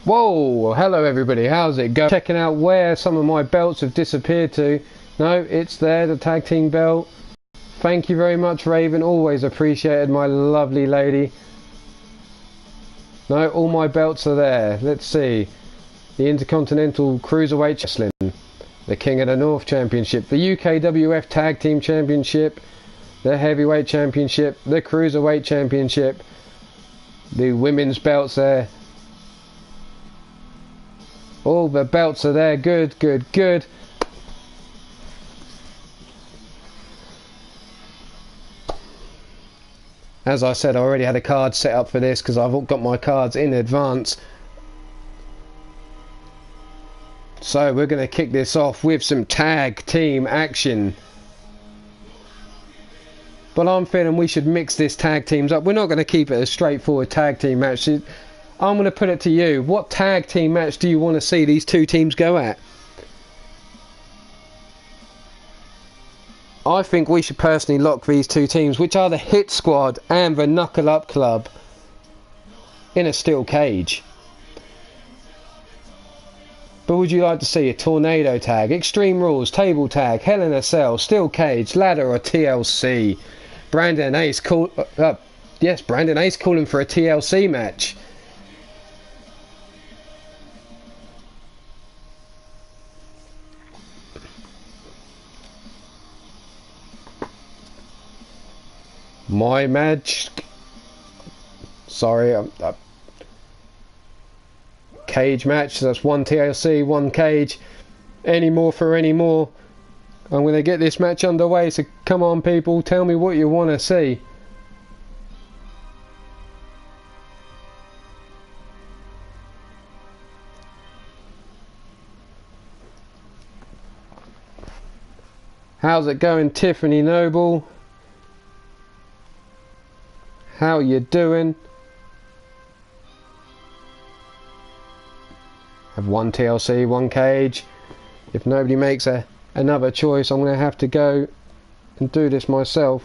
Whoa, hello everybody, how's it going? Checking out where some of my belts have disappeared to. No, it's there, the tag team belt. Thank you very much, Raven, always appreciated, my lovely lady. No, all my belts are there. Let's see. The Intercontinental Cruiserweight Wrestling, the King of the North Championship, the UKWF Tag Team Championship, the Heavyweight Championship, the Cruiserweight Championship, the women's belts there. All the belts are there. Good, good, good. As I said, I already had a card set up for this because I've got my cards in advance. So we're going to kick this off with some tag team action. But I'm feeling we should mix this tag teams up. We're not going to keep it a straightforward tag team match. I'm going to put it to you. What tag team match do you want to see these two teams go at? I think we should personally lock these two teams, which are the Hit Squad and the Knuckle Up Club, in a steel cage. But would you like to see a tornado tag, Extreme Rules, table tag, Hell in a Cell, steel cage, ladder, or TLC? Brandon Ace Brandon Ace calling for a TLC match. My match. Sorry, cage match. So that's one TLC, one cage. Any more for any more. I'm going to get this match underway. So come on, people, tell me what you want to see. How's it going, Tiffany Noble? How you doing? Have one TLC, one cage. If nobody makes another choice, I'm going to have to go and do this myself.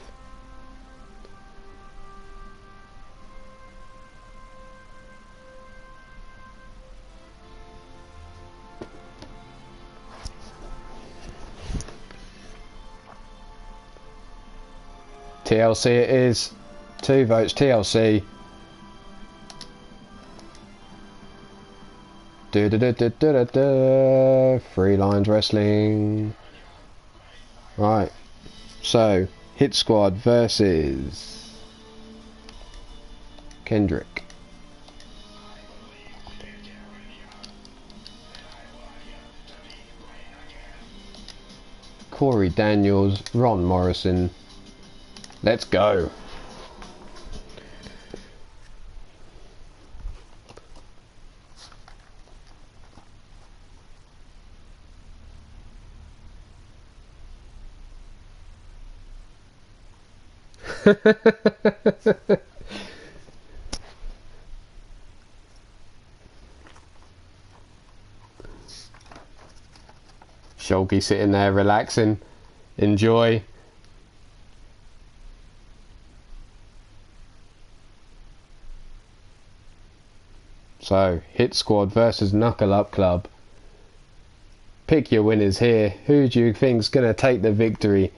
TLC it is. 2 votes TLC. Three Lines Wrestling. Right. So, Hit Squad versus Kendrick. Corey Daniels, Ron Morrison. Let's go. Shulky sitting there relaxing. Enjoy. So, Hit Squad versus Knuckle Up Club. Pick your winners here. Who do you think's going to take the victory?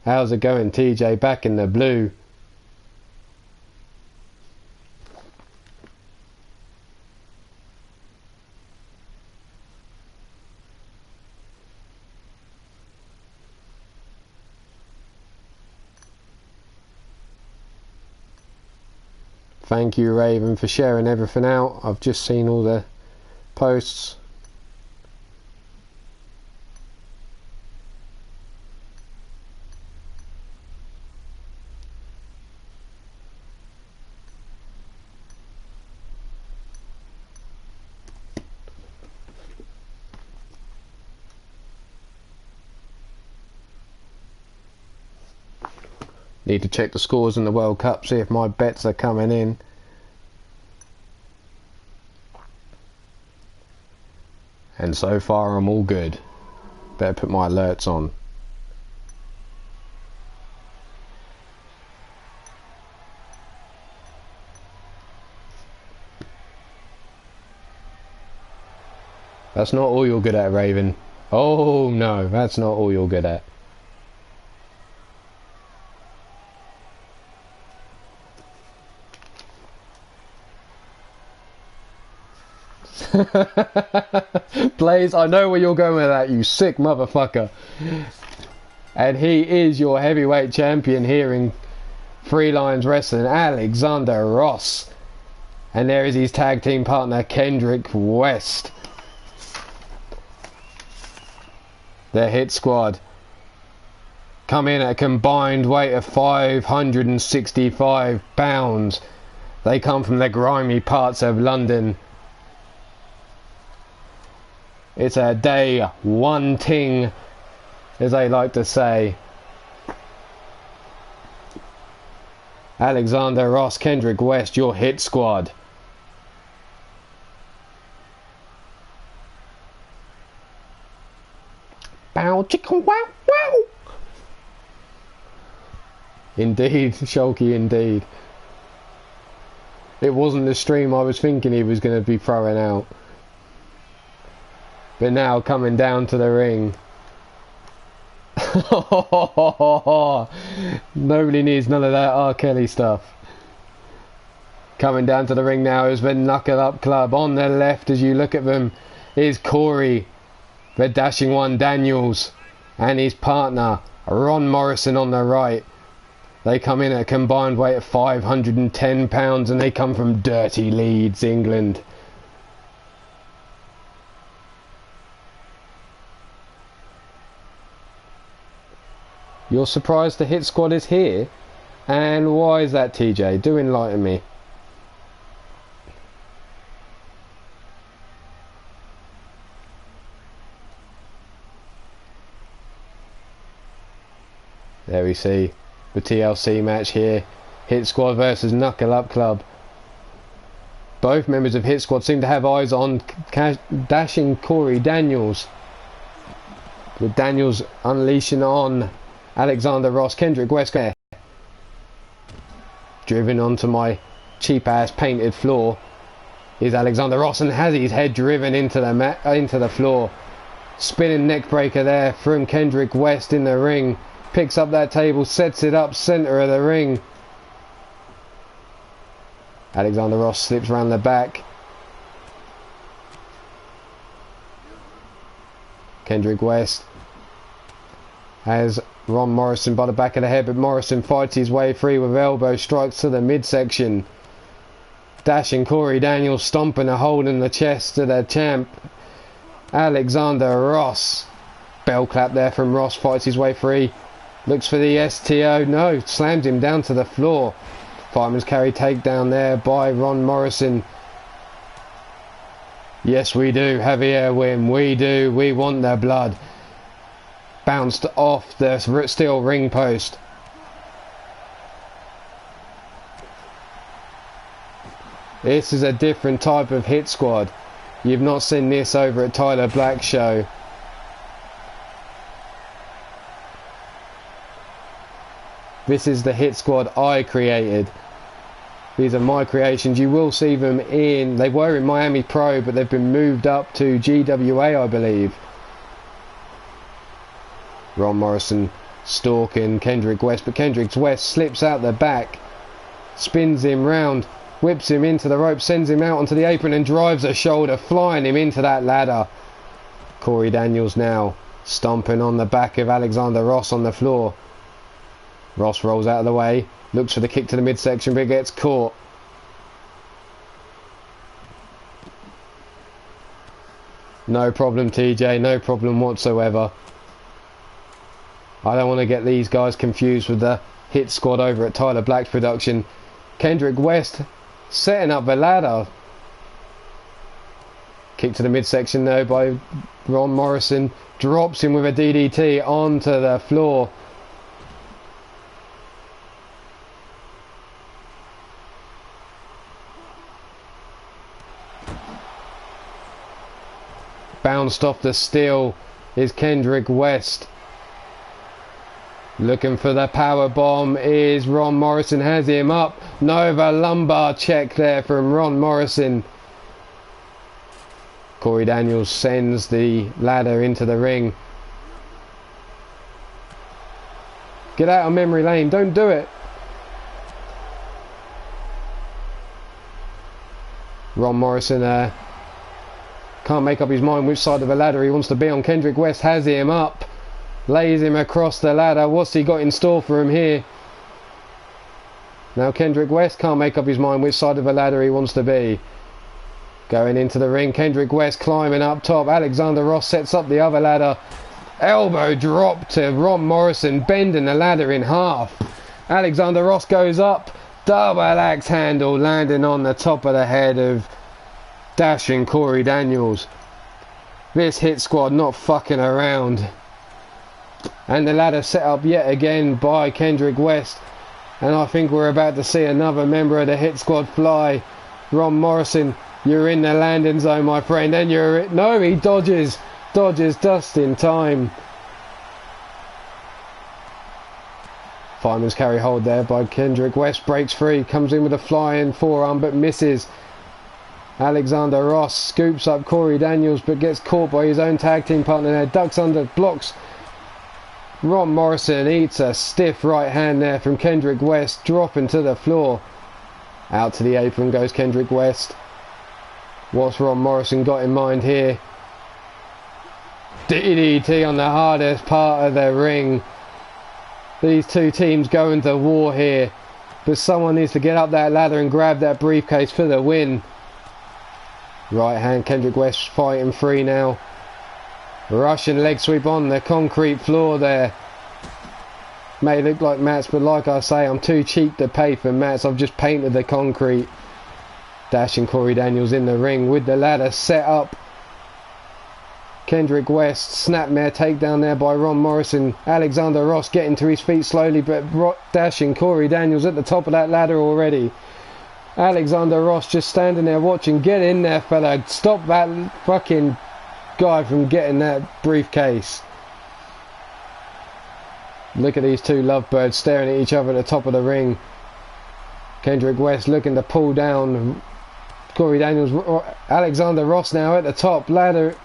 How's it going, TJ? Back in the blue. Thank you, Raven, for sharing everything out. I've just seen all the posts. Need to check the scores in the World Cup, see if my bets are coming in. And so far I'm all good. Better put my alerts on. That's not all you're good at, Raven. Oh no, that's not all you're good at. Blaze, I know where you're going with that, you sick motherfucker. And he is your heavyweight champion here in Three Lions Wrestling, Alexander Ross. And there is his tag team partner, Kendrick West. Their hit squad come in at a combined weight of 565 pounds. They come from the grimy parts of London. It's a day one ting, as they like to say. Alexander Ross, Kendrick West, your hit squad. Bow chicka wow wow. Indeed, Shulky, indeed. It wasn't the stream I was thinking he was going to be throwing out. But now coming down to the ring. Nobody needs none of that R. Kelly stuff. Coming down to the ring now is the Knuckle Up Club. On the left, as you look at them, is Corey, the Dashing One Daniels, and his partner, Ron Morrison, on the right. They come in at a combined weight of 510 pounds, and they come from dirty Leeds, England. You're surprised the hit squad is here? And why is that, TJ? Do enlighten me. There we see the TLC match here. Hit Squad versus Knuckle Up Club. Both members of Hit Squad seem to have eyes on Dashing Corey Daniels. With Daniels unleashing on Alexander Ross, Kendrick West. Driven onto my cheap ass painted floor is Alexander Ross, and has his head driven into the floor. Spinning neck breaker there from Kendrick West in the ring. Picks up that table, sets it up center of the ring. Alexander Ross slips around the back. Kendrick West has Ron Morrison by the back of the head, but Morrison fights his way free with elbow strikes to the midsection. Dashing Corey Daniels stomping a hole in the chest to the champ, Alexander Ross. Bell clap there from Ross, fights his way free. Looks for the STO, no, slams him down to the floor. Fireman's carry takedown there by Ron Morrison. Yes, we do, Javier Wim, we do, we want the blood. Bounced off the steel ring post. This is a different type of hit squad. You've not seen this over at Tyler Black's show. This is the hit squad I created. These are my creations. You will see them they were in Miami Pro, but they've been moved up to GWA, I believe. Ron Morrison stalking Kendrick West, but Kendrick West slips out the back, spins him round, whips him into the rope, sends him out onto the apron and drives a shoulder, flying him into that ladder. Corey Daniels now stomping on the back of Alexander Ross on the floor. Ross rolls out of the way, looks for the kick to the midsection, but gets caught. No problem, TJ, no problem whatsoever. I don't want to get these guys confused with the hit squad over at Tyler Black's production. Kendrick West setting up the ladder. Kick to the midsection though by Ron Morrison. Drops him with a DDT onto the floor. Bounced off the steel is Kendrick West. Looking for the power bomb is Ron Morrison, has him up. Nova lumbar check there from Ron Morrison. Corey Daniels sends the ladder into the ring. Get out of memory lane, don't do it. Ron Morrison can't make up his mind which side of the ladder he wants to be on. Kendrick West has him up, lays him across the ladder. What's he got in store for him here? Now Kendrick West can't make up his mind which side of the ladder he wants to be. Going into the ring, Kendrick West climbing up top. Alexander Ross sets up the other ladder. Elbow drop to Ron Morrison, bending the ladder in half. Alexander Ross goes up. Double axe handle landing on the top of the head of dashing Corey Daniels. This hit squad not fucking around. And the ladder set up yet again by Kendrick West. And I think we're about to see another member of the hit squad fly. Ron Morrison, you're in the landing zone, my friend. And no, he dodges just in time. Fireman's carry hold there by Kendrick West, breaks free, comes in with a flying forearm but misses. Alexander Ross scoops up Corey Daniels but gets caught by his own tag team partner there, ducks under, blocks. Ron Morrison eats a stiff right hand there from Kendrick West, dropping to the floor. Out to the apron goes Kendrick West. What's Ron Morrison got in mind here? DDT on the hardest part of the ring. These two teams going to war here, but someone needs to get up that ladder and grab that briefcase for the win. Right hand, Kendrick West fighting free now. Russian leg sweep on the concrete floor there. May look like mats, but like I say, I'm too cheap to pay for mats. I've just painted the concrete. Dashing Corey Daniels in the ring with the ladder set up. Kendrick West, snapmare takedown there by Ron Morrison. Alexander Ross getting to his feet slowly, but dashing Corey Daniels at the top of that ladder already. Alexander Ross just standing there watching. Get in there, fella. Stop that fucking guy from getting that briefcase. Look at these two lovebirds staring at each other at the top of the ring. Kendrick West looking to pull down Corey Daniels. Alexander Ross now at the top ladder,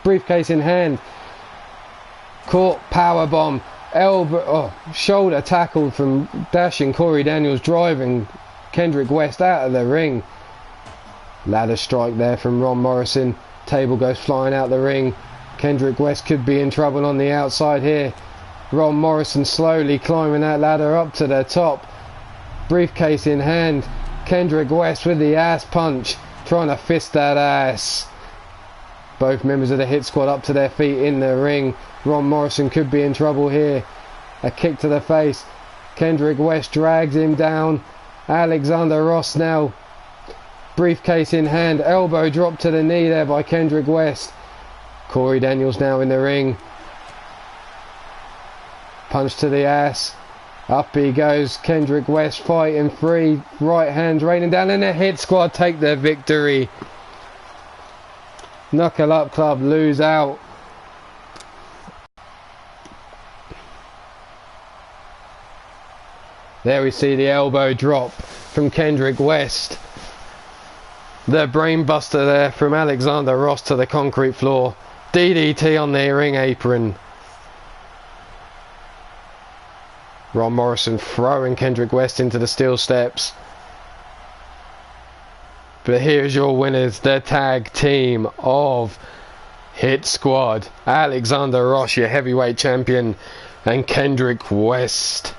briefcase in hand. Caught, powerbomb, elbow, shoulder tackled from dashing Corey Daniels, driving Kendrick West out of the ring. Ladder strike there from Ron Morrison. Table goes flying out the ring. Kendrick West could be in trouble on the outside here. Ron Morrison slowly climbing that ladder up to the top. Briefcase in hand. Kendrick West with the ass punch, trying to fist that ass. Both members of the hit squad up to their feet in the ring. Ron Morrison could be in trouble here. A kick to the face. Kendrick West drags him down. Alexander Ross now, briefcase in hand. Elbow drop to the knee there by Kendrick West. Corey Daniels now in the ring. Punch to the ass. Up he goes. Kendrick West fighting free. Right hand raining down, and the hit squad take the victory. Knuckle Up Club lose out. There we see the elbow drop from Kendrick West. The brainbuster there from Alexander Ross to the concrete floor. DDT on the ring apron. Ron Morrison throwing Kendrick West into the steel steps. But here's your winners, the tag team of Hit Squad. Alexander Ross, your heavyweight champion, and Kendrick West.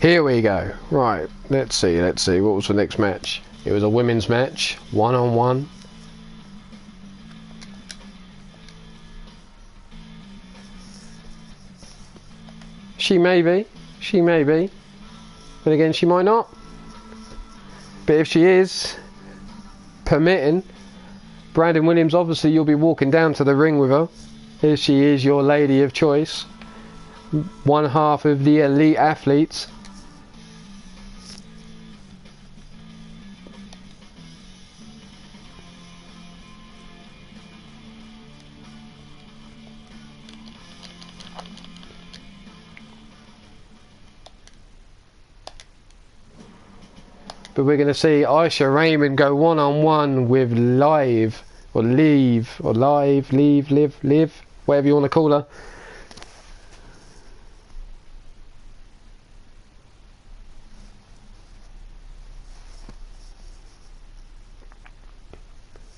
Here we go. Right, let's see. What was the next match? It was a women's match, 1-on-1. She may be. She may be. But again, she might not. But if she is, permitting, Brandon Williams, obviously you'll be walking down to the ring with her. Here she is, your lady of choice. One half of the elite athletes. But we're going to see Aisha Raymond go one-on-one with Liv, whatever you want to call her.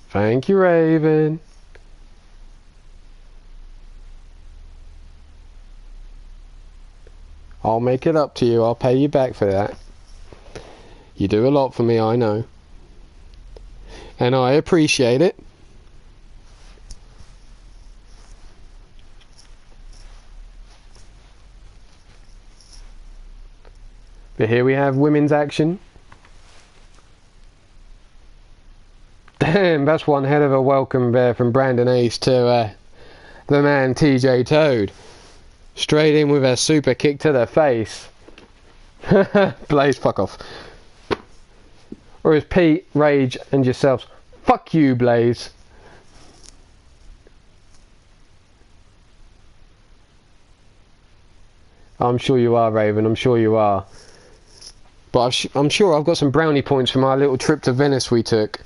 Thank you, Raven. I'll make it up to you. I'll pay you back for that. You do a lot for me, I know. And I appreciate it. But here we have women's action. Damn, that's one hell of a welcome there from Brandon Ace to the man TJ Toad. Straight in with a super kick to the face. Blaze, fuck off. Or as Pete, Rage and yourselves, fuck you, Blaze. I'm sure you are, Raven, I'm sure you are. But I'm sure I've got some brownie points from our little trip to Venice we took.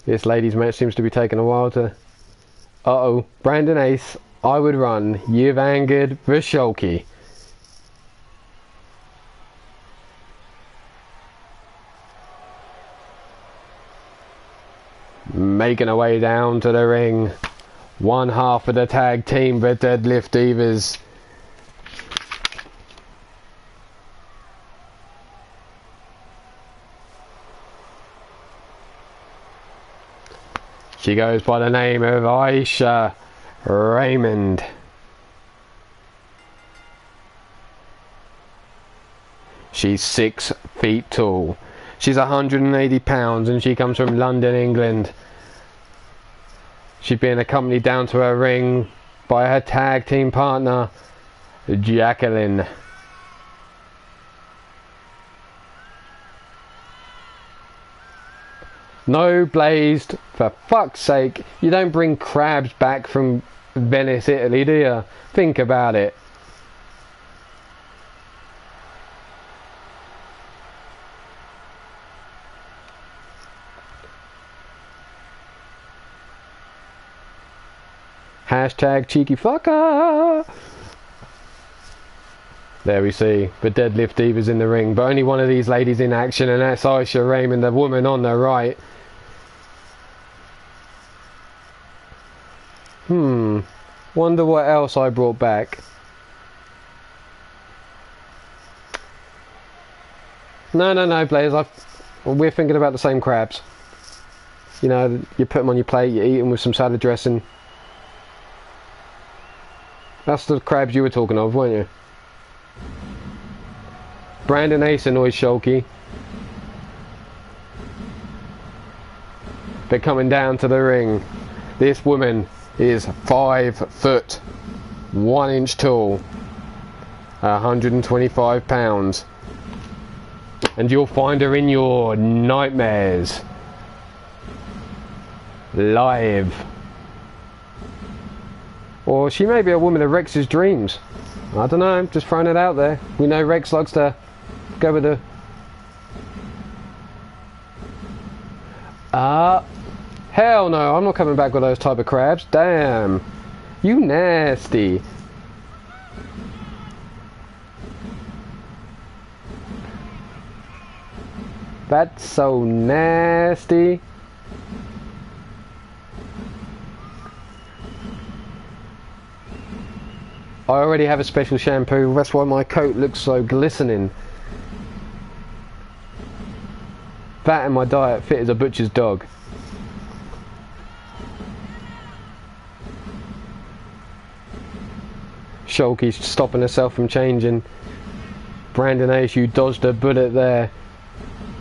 This ladies match seems to be taking a while to... Uh-oh. Brandon Ace, I would run. You've angered Visholki. Making her way down to the ring. One half of the tag team, the Deadlift Divas. She goes by the name of Aisha Raymond. She's 6 feet tall. She's 180 pounds and she comes from London, England. She's being accompanied down to her ring by her tag team partner, Jacqueline. No, Blazed, for fuck's sake, you don't bring crabs back from Venice, Italy, do you? Think about it. Hashtag cheeky fucker. There we see the Deadlift Divas in the ring, but only one of these ladies in action, and that's Aisha Raymond, the woman on the right. Wonder what else I brought back. No, Blaze, we're thinking about the same crabs. You know, you put them on your plate, you eat them with some salad dressing. That's the crabs you were talking of, weren't you? Brandon Ace annoys Shulky. They're coming down to the ring. This woman is 5 foot 1 inch tall, 125 pounds, and you'll find her in your nightmares. Live. Or she may be a woman of Rex's dreams. I don't know, just throwing it out there. We know Rex likes to go with the... Hell no, I'm not coming back with those type of crabs. Damn. You nasty. That's so nasty. I already have a special shampoo, that's why my coat looks so glistening. Fat in my diet, fit as a butcher's dog. Schalke's stopping herself from changing. Brandon Ace, you dodged a bullet there.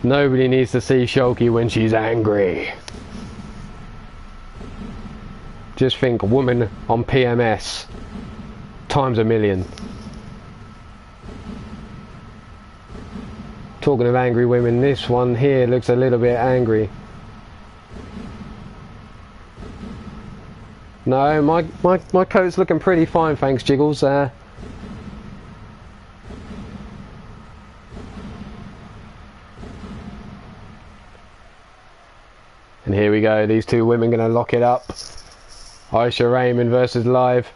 Nobody needs to see Schalke when she's angry. Just think, woman on PMS times a million. Talking of angry women, this one here looks a little bit angry. No, my coat's looking pretty fine, thanks, Jiggles. And here we go, these two women going to lock it up. Aisha Raymond versus Live.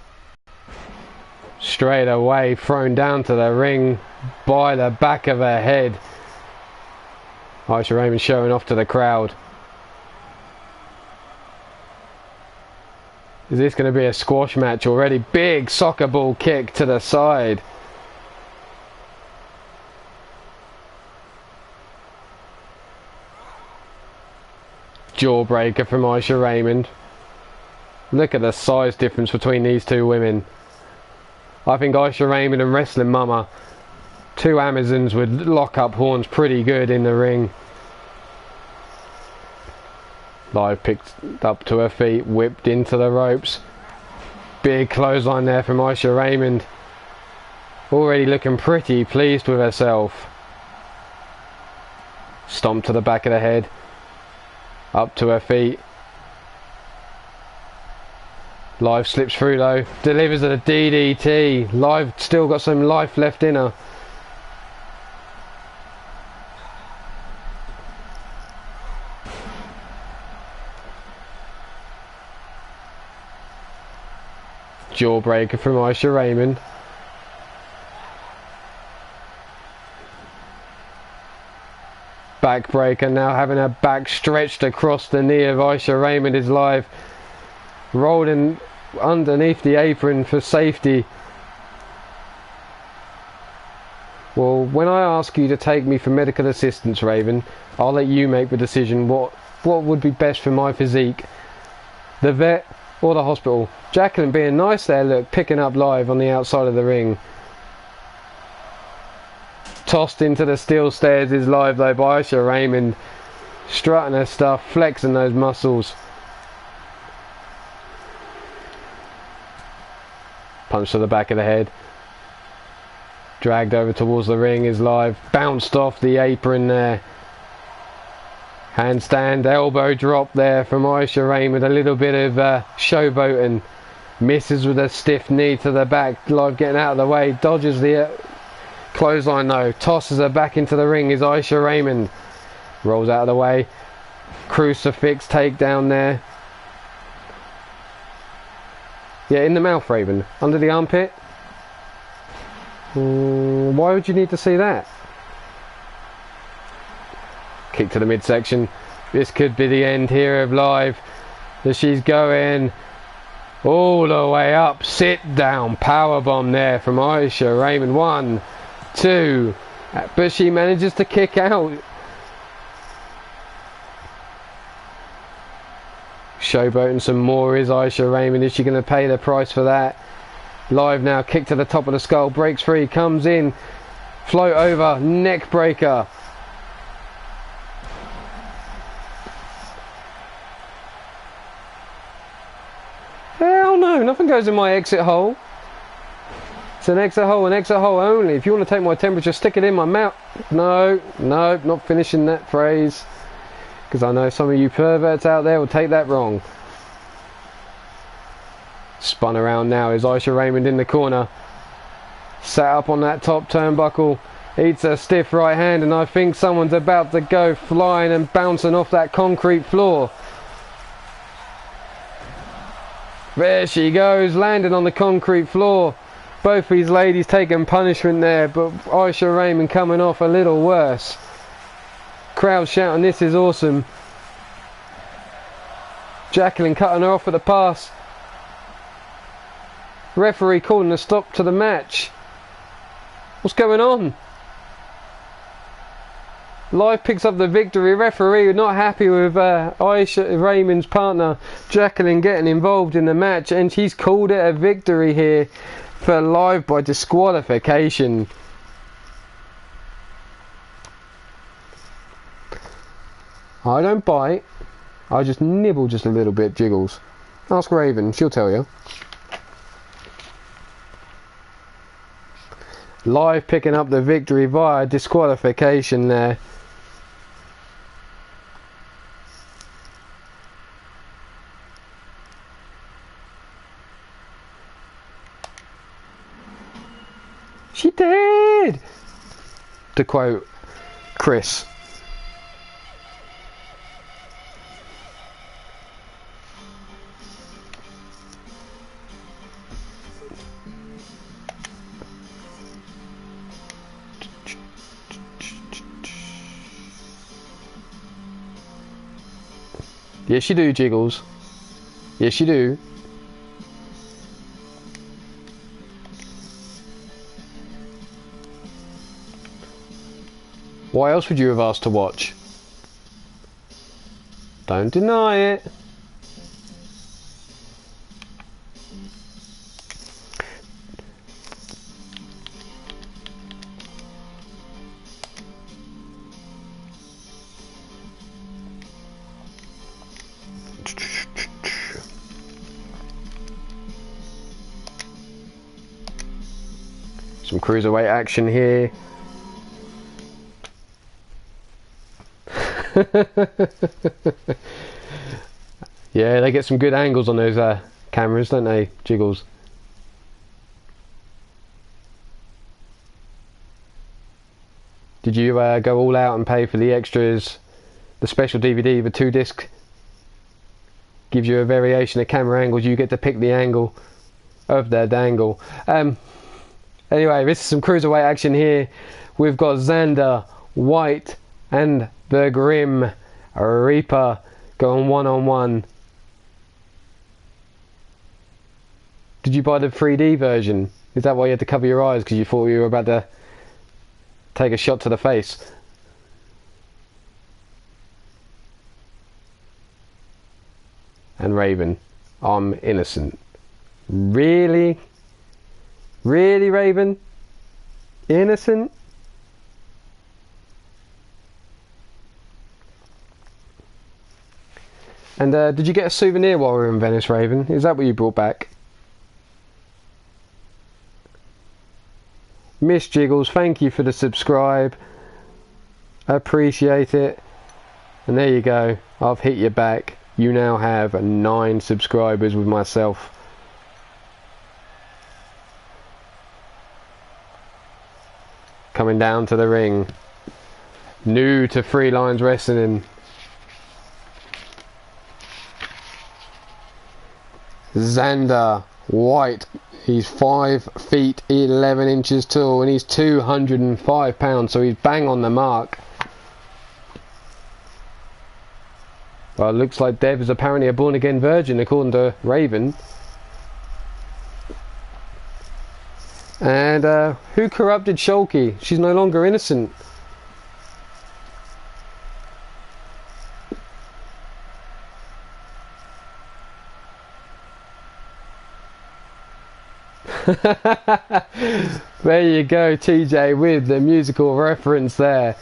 Straight away thrown down to the ring by the back of her head. Aisha Raymond showing off to the crowd. Is this going to be a squash match already? Big soccer ball kick to the side. Jawbreaker from Aisha Raymond. Look at the size difference between these two women. I think Aisha Raymond and Wrestling Mama, two Amazons, would lock up horns pretty good in the ring. Live picked up to her feet, whipped into the ropes. Big clothesline there from Aisha Raymond. Already looking pretty pleased with herself. Stomp to the back of the head. Up to her feet. Live slips through though. Delivers a DDT. Live still got some life left in her. Jawbreaker from Aisha Raymond. Backbreaker, now having her back stretched across the knee of Aisha Raymond is Live. Rolled in underneath the apron for safety. Well, when I ask you to take me for medical assistance, Raven, I'll let you make the decision what would be best for my physique. The vet or the hospital. Jacqueline being nice there, look, picking up Live on the outside of the ring. Tossed into the steel stairs is Live though by Aisha Raymond. Strutting her stuff, flexing those muscles. Punch to the back of the head. Dragged over towards the ring is Live. Bounced off the apron there. Handstand, elbow drop there from Aisha Raymond. A little bit of showboating. Misses with a stiff knee to the back. Live getting out of the way. Dodges the clothesline though. Tosses her back into the ring is Aisha Raymond. Rolls out of the way. Crucifix takedown there. Yeah, in the mouth, Raven. Under the armpit. Why would you need to see that? Kick to the midsection. This could be the end here of Live. As she's going all the way up. Sit down. Powerbomb there from Aisha Raymond. 1, 2. But she manages to kick out. Showboating some more is Aisha Raymond. Is she going to pay the price for that? Live now. Kick to the top of the skull. Breaks free. Comes in. Float over. Neck breaker. Hell no. Nothing goes in my exit hole. It's an exit hole only. If you want to take my temperature, stick it in my mouth. No, not finishing that phrase. Because I know some of you perverts out there will take that wrong. Spun around now is Aisha Raymond in the corner. Sat up on that top turnbuckle. Eats a stiff right hand, and I think someone's about to go flying and bouncing off that concrete floor. There she goes, landing on the concrete floor. Both these ladies taking punishment there, but Aisha Raymond coming off a little worse. Crowd shouting, this is awesome. Jacqueline cutting her off at the pass. Referee calling a stop to the match. What's going on? Live picks up the victory. Referee not happy with Aisha Raymond's partner Jacqueline getting involved in the match, and she's called it a victory here for Live by disqualification. I don't bite, I just nibble just a little bit, Jiggles. Ask Raven, she'll tell you. Live picking up the victory via disqualification there. She did! To quote Chris. Yes you do, Jiggles. Yes you do. Why else would you have asked to watch? Don't deny it. Some cruiserweight action here. Yeah, they get some good angles on those cameras, don't they, Jiggles? Did you go all out and pay for the extras? The special DVD, the 2-disc, gives you a variation of camera angles. You get to pick the angle of that dangle. Anyway, this is some cruiserweight action here. We've got Xander, White and the Grim Reaper going one-on-one. Did you buy the 3D version? Is that why you had to cover your eyes, because you thought you were about to take a shot to the face? And Raven, I'm innocent. Really? Really, Raven? Innocent? And did you get a souvenir while we were in Venice, Raven? Is that what you brought back? Miss Jiggles, thank you for the subscribe. I appreciate it. And there you go. I've hit you back. You now have 9 subscribers with myself. Coming down to the ring. New to Three Lions Wrestling. Xander White. He's 5 feet 11 inches tall and he's 205 pounds, so he's bang on the mark. Well, it looks like Dev is apparently a born again virgin according to Raven. And who corrupted Shulky? She's no longer innocent. There you go, TJ, with the musical reference there.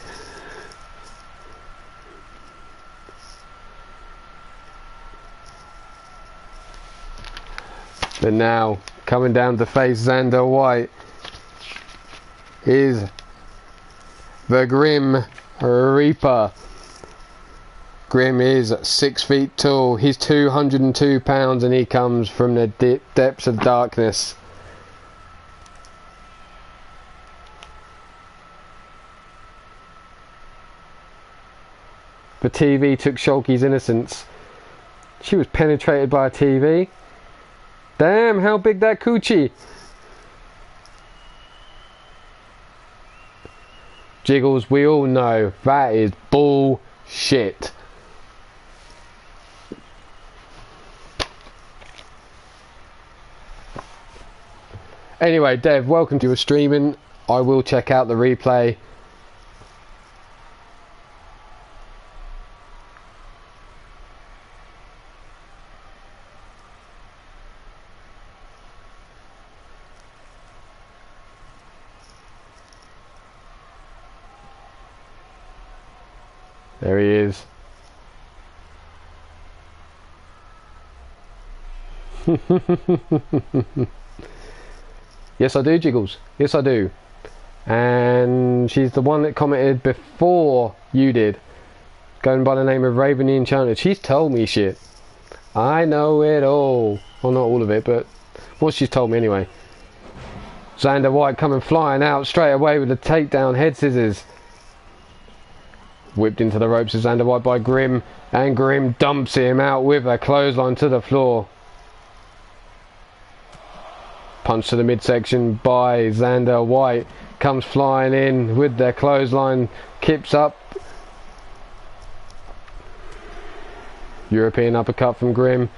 But now, coming down to face Xander White is the Grim Reaper. Grim is 6 feet tall, he's 202 pounds and he comes from the depths of darkness. The TV took Shulky's innocence. She was penetrated by a TV. Damn, how big that coochie. Jiggles, we all know that is bullshit. Anyway, Dev, welcome to your streaming. I will check out the replay. There he is. Yes I do, Jiggles. Yes I do. And she's the one that commented before you did, going by the name of Raven the Enchanted. She's told me shit. I know it all. Well, not all of it, but what she's told me anyway. Xander White coming flying out straight away with the takedown head scissors. Whipped into the ropes of Xander White by Grimm, and Grimm dumps him out with a clothesline to the floor. Punch to the midsection by Xander White. Comes flying in with their clothesline. Kips up. European uppercut from Grimm.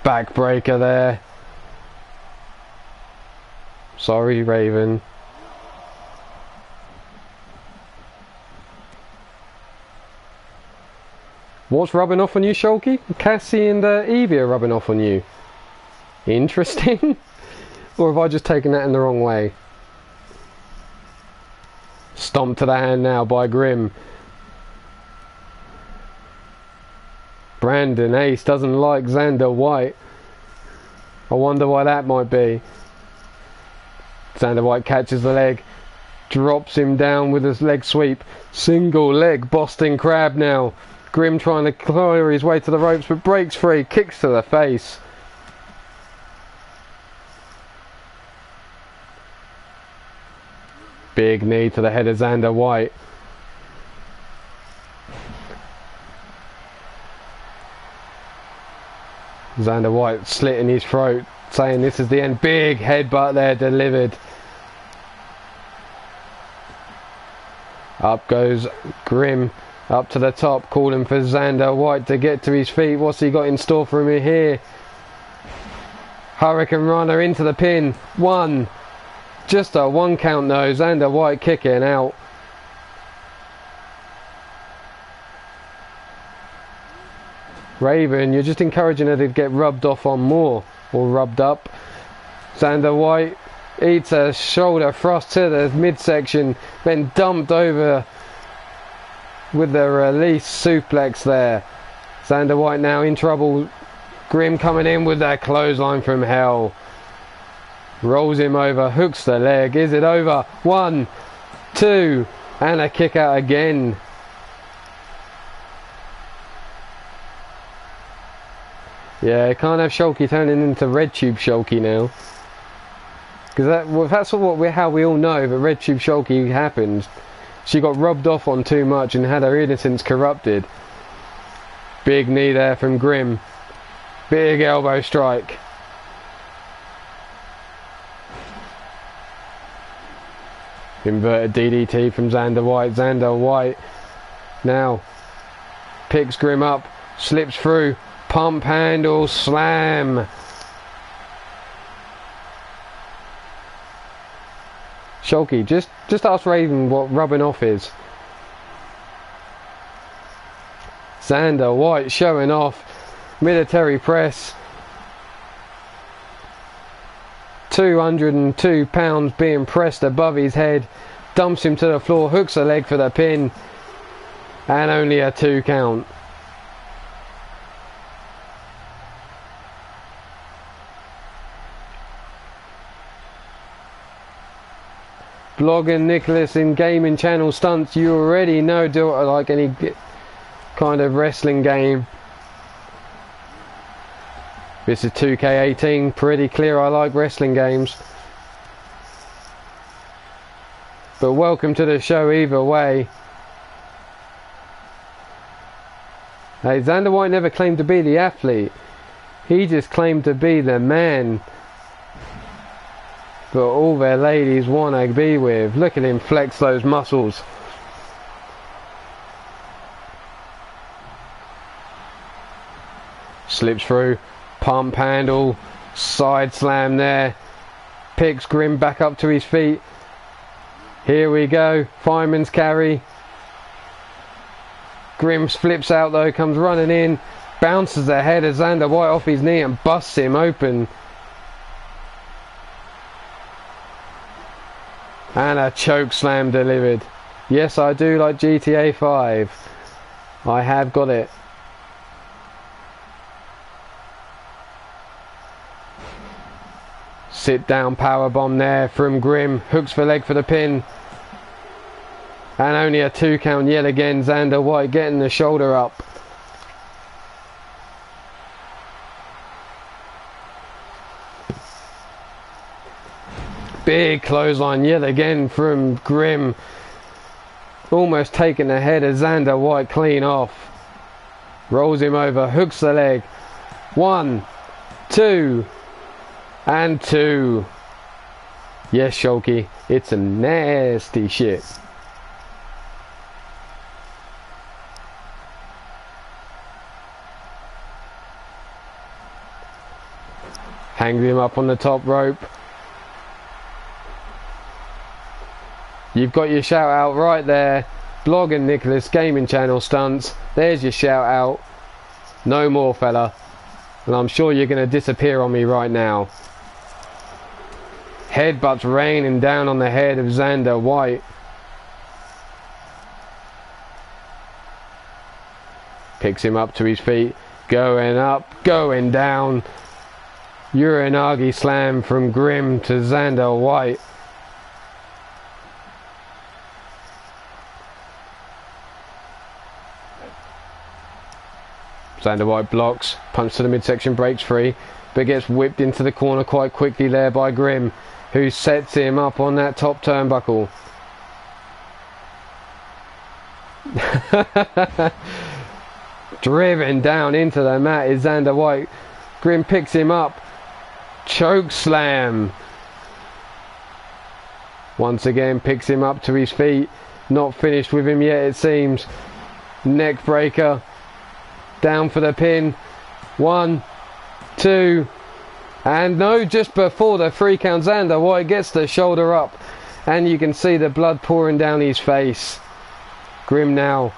Backbreaker there. Sorry, Raven. What's rubbing off on you, Shulky? Cassie and Evie are rubbing off on you. Interesting. Or have I just taken that in the wrong way? Stomp to the hand now by Grimm. Brandon Ace doesn't like Xander White. I wonder why that might be. Xander White catches the leg, drops him down with his leg sweep. Single leg Boston Crab now. Grimm trying to clear his way to the ropes, but breaks free, kicks to the face. Big knee to the head of Xander White. Xander White slitting his throat, saying this is the end. Big headbutt there delivered. Up goes Grimm, up to the top, calling for Xander White to get to his feet. What's he got in store for him here? Hurricane Runner into the pin. One. Just a 1 count though. Xander White kicking out. Raven, you're just encouraging her to get rubbed off on more, or rubbed up. Xander White eats a shoulder thrust to the midsection, then dumped over with the release suplex there. Xander White now in trouble. Grimm coming in with that clothesline from hell. Rolls him over, hooks the leg. Is it over? 1, 2, and a kick out again. Yeah, can't have Shulky turning into Red Tube Shulky now. Because that's how we all know that Red Tube Shulky happened. She got rubbed off on too much and had her innocence corrupted. Big knee there from Grimm. Big elbow strike. Inverted DDT from Xander White. Xander White now picks Grimm up, slips through, pump handle slam. Shulky, just ask Raven what rubbing off is. Xander White showing off. Military press. 202 pounds being pressed above his head. Dumps him to the floor, hooks a leg for the pin. And only a 2 count. Blogging Nicholas in gaming channel stunts. You already know, do it like any kind of wrestling game. This is 2K18, pretty clear I like wrestling games. But welcome to the show either way. Hey, Xander White never claimed to be the athlete. He just claimed to be the man that all their ladies want to be with. Look at him flex those muscles. Slips through. Pump handle, side slam there. Picks Grimm back up to his feet. Here we go, fireman's carry. Grimm flips out though, comes running in, bounces the head of Xander White off his knee and busts him open. And a choke slam delivered. Yes, I do like GTA 5. I have got it. Sit down powerbomb there from Grimm. Hooks the leg for the pin. And only a 2 count yet again. Xander White getting the shoulder up. Big clothesline yet again from Grimm. Almost taking the head of Xander White clean off. Rolls him over, hooks the leg. 1, 2, and 2. Yes, Shulky, it's a nasty shit. Hangs him up on the top rope. You've got your shout out right there. Blog and Nicholas Gaming Channel Stunts. There's your shout out. No more, fella. And I'm sure you're going to disappear on me right now. Headbutts raining down on the head of Xander White. Picks him up to his feet. Going up, going down. Uranagi slam from Grimm to Xander White. Xander White blocks, punch to the midsection, breaks free, but gets whipped into the corner quite quickly there by Grimm, who sets him up on that top turnbuckle. Driven down into the mat is Xander White. Grimm picks him up. Choke slam. Once again picks him up to his feet. Not finished with him yet, it seems. Neck breaker. Down for the pin. 1, 2, and no, just before the 3 count, Xander White gets the shoulder up, and you can see the blood pouring down his face. Grimm now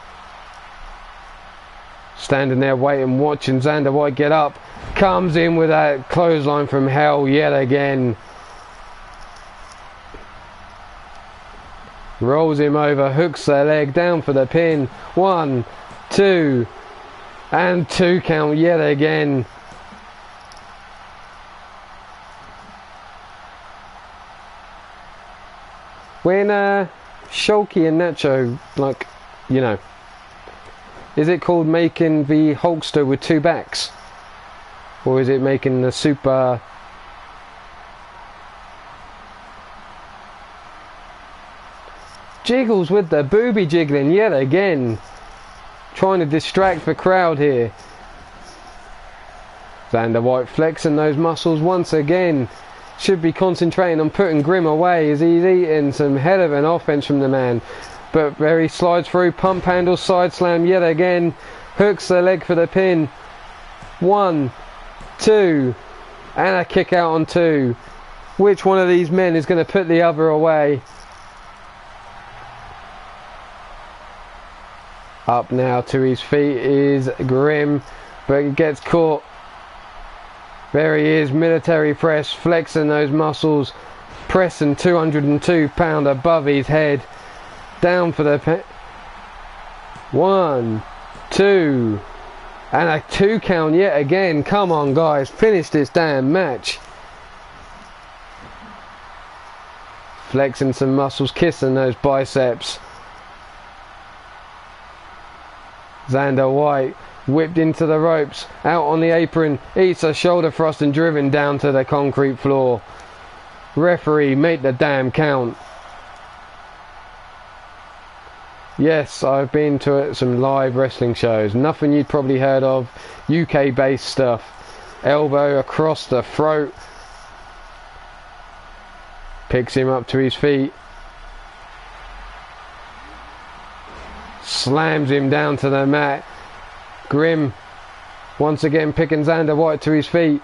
standing there waiting, watching Xander White get up. Comes in with that clothesline from hell yet again. Rolls him over, hooks the leg, down for the pin. 1, 2, and 2 count yet again. When Shulky and Nacho, like, you know, is it called making the Hulkster with 2 backs? Or is it making the super... Jiggles with the booby jiggling yet again. Trying to distract the crowd here. Xander White flexing those muscles once again. Should be concentrating on putting Grimm away as he's eating some hell of an offense from the man. But there he slides through, pump handle, side slam yet again. Hooks the leg for the pin. 1, 2, and a kick out on 2. Which one of these men is going to put the other away? Up now to his feet is Grimm, but he gets caught. There he is, military press, flexing those muscles, pressing 202 pound above his head. Down for the 1, 2, and a 2 count yet again. Come on guys, finish this damn match. Flexing some muscles, kissing those biceps. Xander White whipped into the ropes, out on the apron, eats a shoulder thrust and driven down to the concrete floor. Referee, make the damn count. Yes, I've been to some live wrestling shows, nothing you'd probably heard of, UK based stuff. Elbow across the throat. Picks him up to his feet. Slams him down to the mat. Grimm once again picking Xander White to his feet.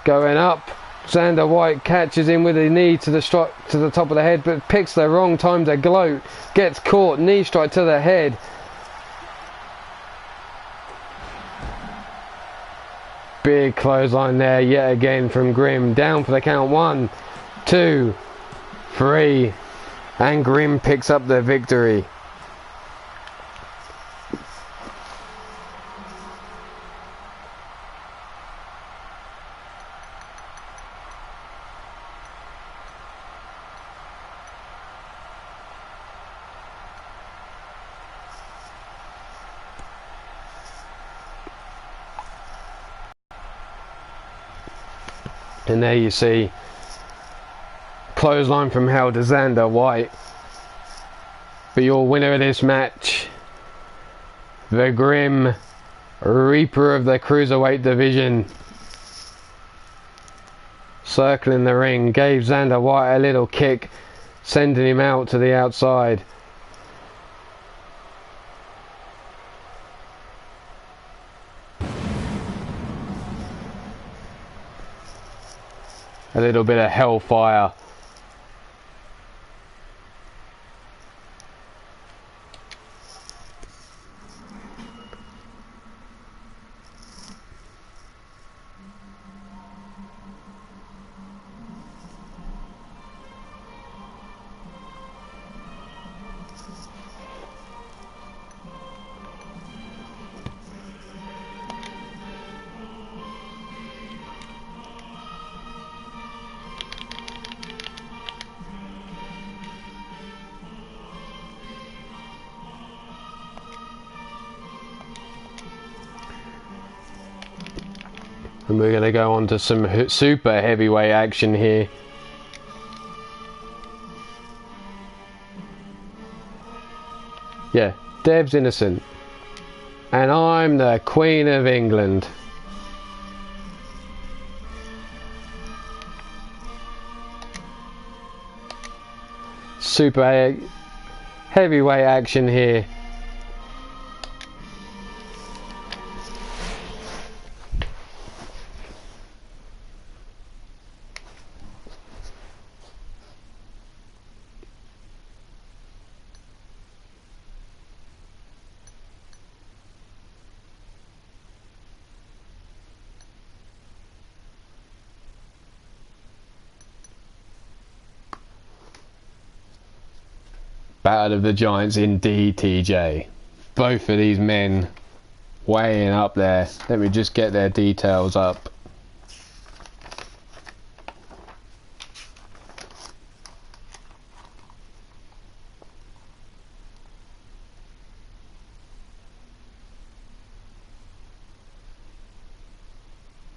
Going up. Xander White catches him with a knee to the top of the head, but picks the wrong time to gloat. Gets caught, knee strike to the head. Big clothesline there yet again from Grimm. Down for the count. 1, 2, 3. And Grimm picks up the victory. And there you see clothesline from hell to Xander White. But your winner of this match, the Grim Reaper of the Cruiserweight division, circling the ring, gave Xander White a little kick, sending him out to the outside. A little bit of hellfire. And we're going to go on to some super heavyweight action here. Yeah, Dev's innocent. And I'm the Queen of England. Super heavyweight action here. Battle of the Giants indeed, TJ. Both of these men weighing up there. Let me just get their details up.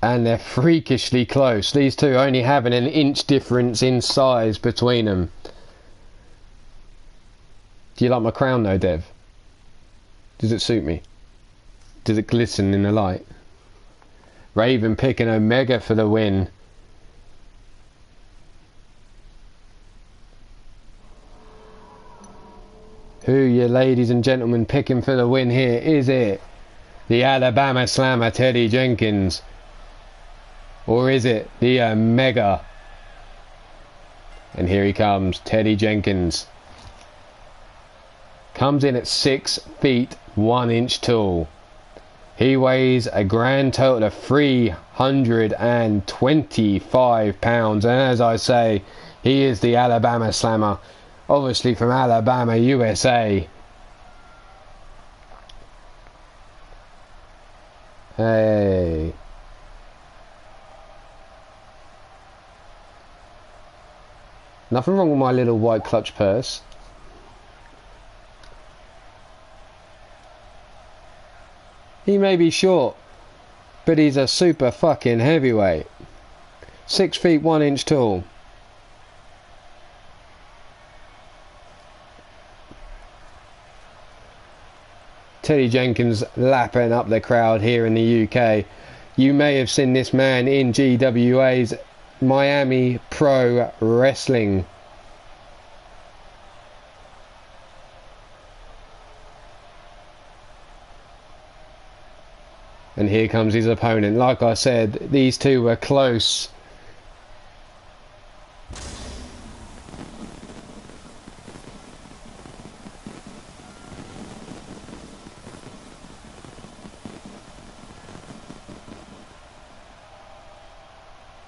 And they're freakishly close. These two only having an inch difference in size between them. Do you like my crown though, Dev? Does it suit me? Does it glisten in the light? Raven picking Omega for the win. Who you ladies and gentlemen picking for the win here? Is it the Alabama Slammer Teddy Jenkins? Or is it the Omega? And here he comes, Teddy Jenkins. Comes in at 6 feet 1 inch tall. He weighs a grand total of 325 pounds. And as I say, he is the Alabama Slammer. Obviously from Alabama, USA. Hey. Nothing wrong with my little white clutch purse. He may be short, but he's a super fucking heavyweight. 6 feet 1 inch tall. Teddy Jenkins lapping up the crowd here in the UK. You may have seen this man in GWA's Miami Pro Wrestling. And here comes his opponent. Like I said, these two were close.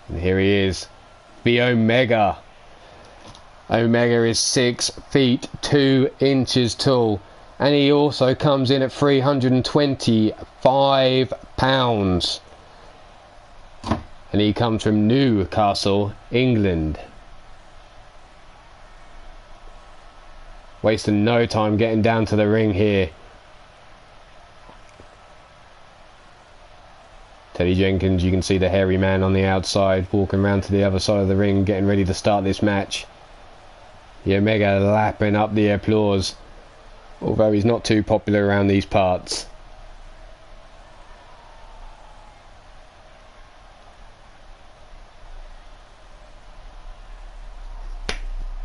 And here he is, the Omega. Omega is 6 feet 2 inches tall, and he also comes in at 325 pounds. And he comes from Newcastle, England. Wasting no time getting down to the ring here. Teddy Jenkins, you can see the hairy man on the outside walking around to the other side of the ring, getting ready to start this match. The Omega lapping up the applause, although he's not too popular around these parts.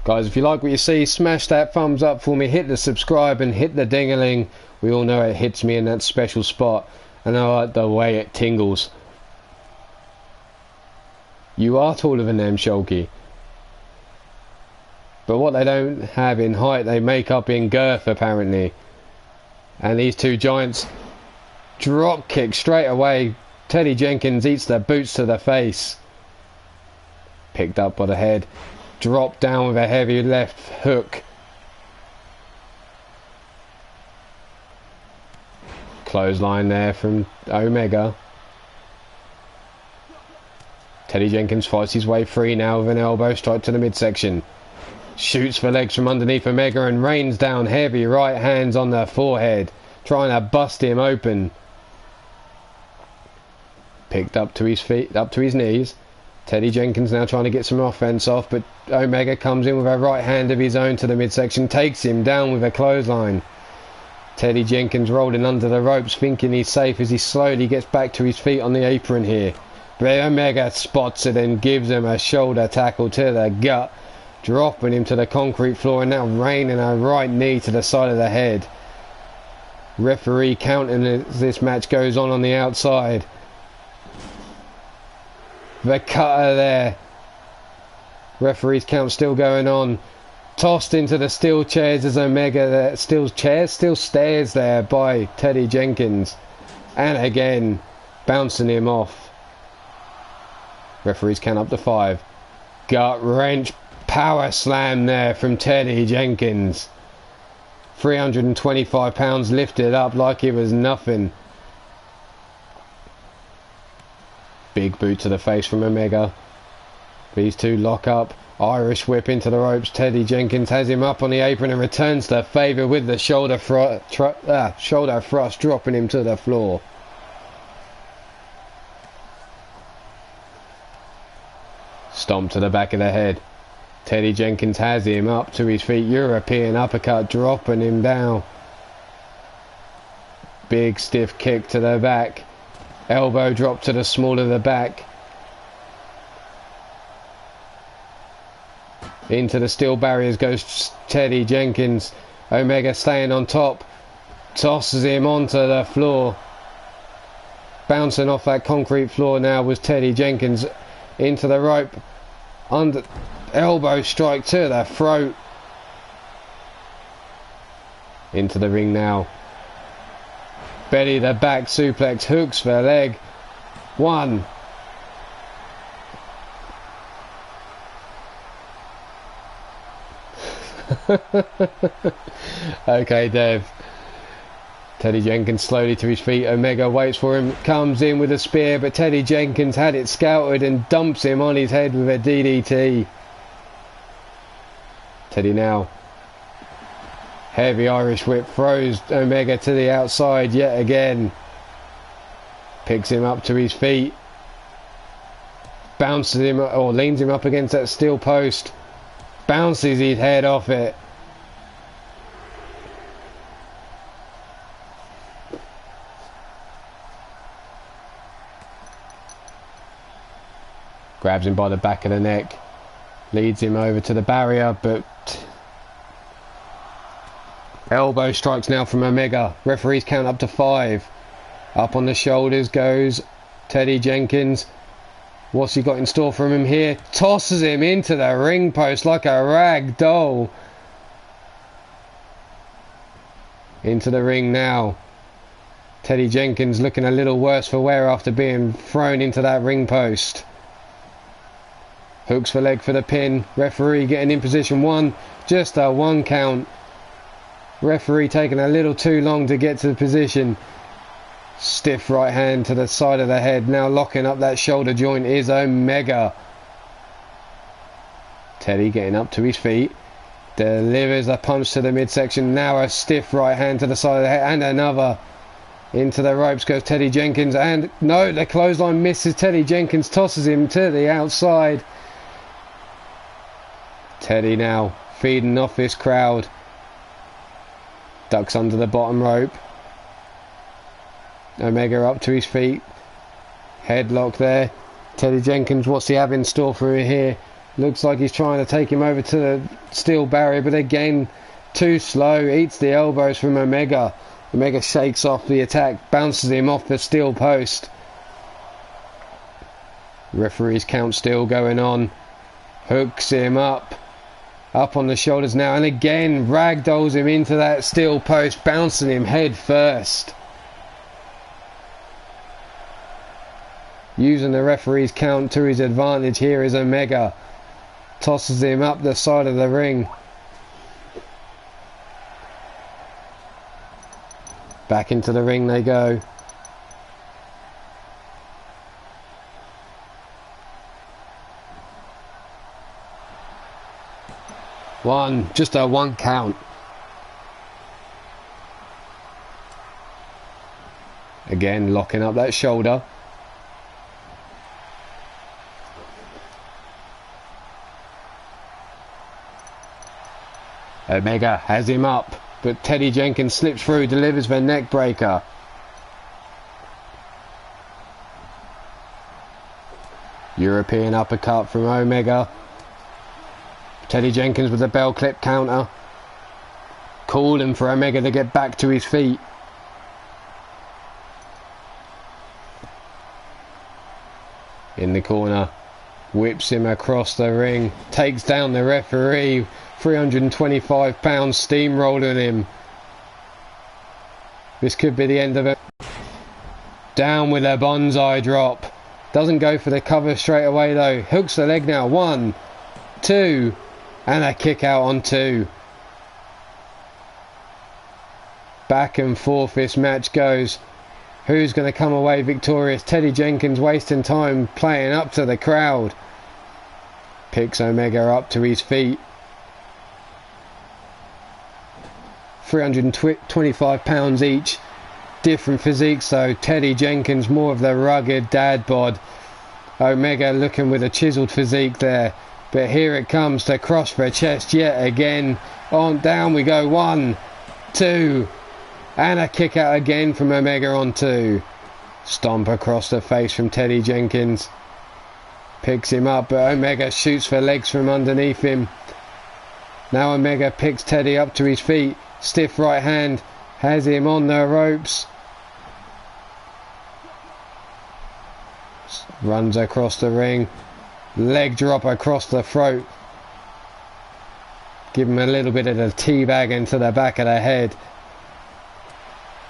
Guys, if you like what you see, smash that thumbs up for me, hit the subscribe and hit the ding-a-ling. We all know it hits me in that special spot, and I like the way it tingles. You are taller than them, Shulky. But what they don't have in height, they make up in girth, apparently. And these two giants drop kick straight away. Teddy Jenkins eats the boots to the face. Picked up by the head. Dropped down with a heavy left hook. Clothesline there from Omega. Teddy Jenkins fights his way free now with an elbow strike to the midsection. Shoots for legs from underneath Omega and rains down heavy right hands on the forehead, trying to bust him open. Picked up to his feet, up to his knees. Teddy Jenkins now trying to get some offense off, but Omega comes in with a right hand of his own to the midsection, takes him down with a clothesline. Teddy Jenkins rolling under the ropes, thinking he's safe as he slowly gets back to his feet on the apron here. But Omega spots it and gives him a shoulder tackle to the gut, dropping him to the concrete floor and now raining a right knee to the side of the head. Referee counting as this match goes on the outside. The cutter there. Referee's count still going on. Tossed into the steel chairs as Omega steel stairs there by Teddy Jenkins. And again, bouncing him off. Referee's count up to 5. Gut wrench. Power slam there from Teddy Jenkins. 325 pounds lifted up like it was nothing. Big boot to the face from Omega. These two lock up. Irish whip into the ropes. Teddy Jenkins has him up on the apron and returns the favour with the shoulder thrust, dropping him to the floor. Stomp to the back of the head. Teddy Jenkins has him up to his feet. European uppercut, dropping him down. Big stiff kick to the back. Elbow drop to the small of the back. Into the steel barriers goes Teddy Jenkins. Omega staying on top. Tosses him onto the floor. Bouncing off that concrete floor now was Teddy Jenkins. Into the rope. Under elbow strike to the throat. Into the ring now. Belly the back suplex, hooks for leg. 1. Okay, Dev. Teddy Jenkins slowly to his feet. Omega waits for him, comes in with a spear, but Teddy Jenkins had it scouted and dumps him on his head with a DDT. Teddy now. Heavy Irish whip throws Omega to the outside yet again. Picks him up to his feet. Bounces him or leans him up against that steel post. Bounces his head off it. Grabs him by the back of the neck. Leads him over to the barrier, but elbow strikes now from Omega. Referees count up to 5. Up on the shoulders goes Teddy Jenkins. What's he got in store for him here? Tosses him into the ring post like a rag doll. Into the ring now. Teddy Jenkins looking a little worse for wear after being thrown into that ring post. Hooks the leg for the pin. Referee getting in position. Just a 1 count. Referee taking a little too long to get to the position. Stiff right hand to the side of the head. Now locking up that shoulder joint is Omega. Teddy getting up to his feet. Delivers a punch to the midsection. Now a stiff right hand to the side of the head. And another. Into the ropes goes Teddy Jenkins. And no, the clothesline misses Teddy Jenkins. Tosses him to the outside. Teddy now feeding off this crowd. Ducks under the bottom rope. Omega up to his feet. Headlock there. Teddy Jenkins, what's he have in store for him here? Looks like he's trying to take him over to the steel barrier, but again, too slow. Eats the elbows from Omega. Omega shakes off the attack, bounces him off the steel post. Referee's count still going on. Hooks him up on the shoulders now, and again ragdolls him into that steel post, bouncing him head first. Using the referee's count to his advantage here is Omega. Tosses him up the side of the ring. Back into the ring they go. Just a 1 count. Again, locking up that shoulder. Omega has him up, but Teddy Jenkins slips through, delivers the neck breaker. European uppercut from Omega. Teddy Jenkins with a bell clip counter. Calling for Omega to get back to his feet. In the corner. Whips him across the ring. Takes down the referee. 325 pounds steamrolling him. This could be the end of it. Down with a bonsai drop. Doesn't go for the cover straight away though. Hooks the leg now. 1, 2, and a kick out on 2. Back and forth this match goes. Who's going to come away victorious? Teddy Jenkins wasting time playing up to the crowd. Picks Omega up to his feet. 325 pounds each. Different physiques though. Teddy Jenkins more of the rugged dad bod. Omega looking with a chiseled physique there. But here it comes to cross for a chest yet again. On down we go. 1, 2, and a kick out again from Omega on 2. Stomp across the face from Teddy Jenkins. Picks him up, but Omega shoots for legs from underneath him. Now Omega picks Teddy up to his feet. Stiff right hand. Has him on the ropes. Runs across the ring. Leg drop across the throat. Give him a little bit of the teabag into the back of the head.